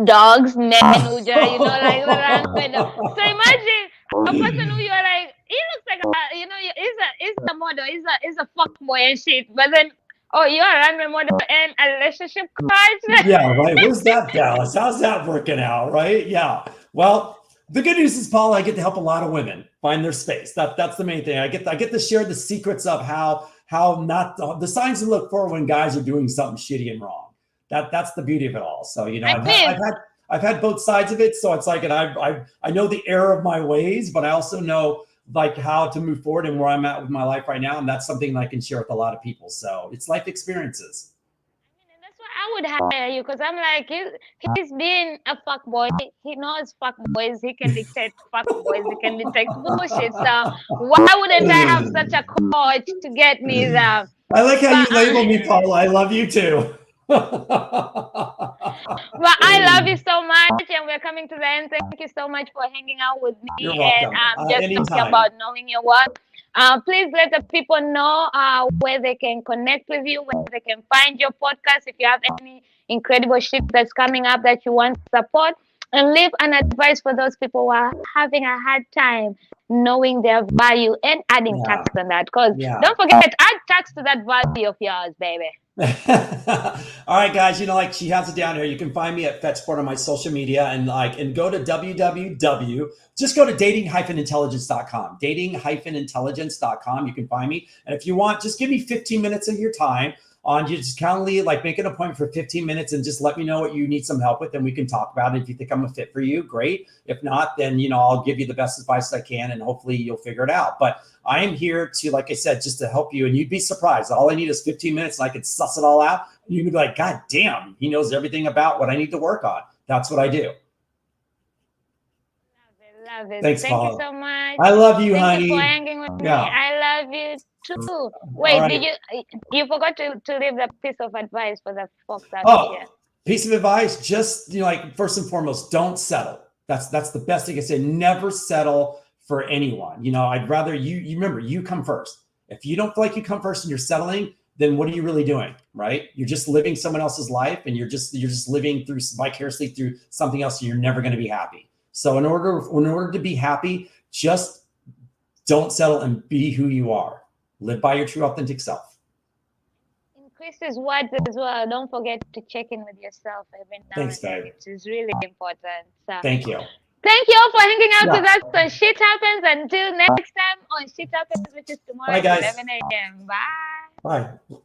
[SPEAKER 1] dogs, men who just, like the runway dog. So imagine a person who you're like, he looks like he's a model, he's a fuck boy and shit, but then you're a runway model and a relationship coach.
[SPEAKER 2] Yeah, right. Where's that, Dallas? How's that working out, right? Yeah. Well, the good news is, Paula, I get to help a lot of women find their space. That's the main thing. I get to share the secrets of how not the signs to look for when guys are doing something shitty and wrong. That's the beauty of it all. So I've had both sides of it. So it's like, and I know the error of my ways, but I also know like how to move forward and where I'm at with my life right now. And that's something that I can share with a lot of people. So it's life experiences.
[SPEAKER 1] That's why I would hire you, because I'm like, he's been a fuck boy. He knows fuck boys. He can dictate fuck boys. He can dictate bullshit. So why wouldn't I have such a coach to get me there?
[SPEAKER 2] I like how you label me, Paula. I love you too.
[SPEAKER 1] But I love you so much, and we're coming to the end. Thank you so much for hanging out with me.
[SPEAKER 2] You're welcome.
[SPEAKER 1] And just talking about knowing your work. Please let the people know where they can connect with you, where they can find your podcast. If you have any incredible shit that's coming up that you want to support, and leave an advice for those people who are having a hard time knowing their value and adding tax on that. Because don't forget, add tax to that value of yours, baby.
[SPEAKER 2] All right, guys, like she has it down here. You can find me at FetchSport on my social media, and go to just go to dating-intelligence.com, dating-intelligence.com. You can find me. And if you want, just give me 15 minutes of your time you just kindly make an appointment for 15 minutes and just let me know what you need some help with, and we can talk about it. If you think I'm a fit for you, great. If not, then, I'll give you the best advice I can, and hopefully you'll figure it out. But I am here to, like I said, just to help you, and you'd be surprised. All I need is 15 minutes and I can suss it all out. And you can be like, God damn, he knows everything about what I need to work on. That's what I do.
[SPEAKER 1] Love it.
[SPEAKER 2] Thanks,
[SPEAKER 1] Thank
[SPEAKER 2] Paula.
[SPEAKER 1] you so much.
[SPEAKER 2] I love you, honey.
[SPEAKER 1] Thank you for hanging with me. I love you too. Wait, did you forgot to leave the piece of advice for the folks out here?
[SPEAKER 2] Piece of advice, just first and foremost, don't settle. That's the best thing I say. Never settle for anyone. I'd rather you remember, you come first. If you don't feel like you come first and you're settling, then what are you really doing, right? You're just living someone else's life, and you're just living through vicariously through something else, and you're never going to be happy. So in order to be happy, just don't settle and be who you are. Live by your true, authentic self.
[SPEAKER 1] In Chris's words as well, don't forget to check in with yourself every now and then. It is really important. So
[SPEAKER 2] thank you.
[SPEAKER 1] Thank you all for hanging out with us on Shit Happens. Until next time on Shit Happens, which is tomorrow at 11 a.m. Bye.
[SPEAKER 2] Bye.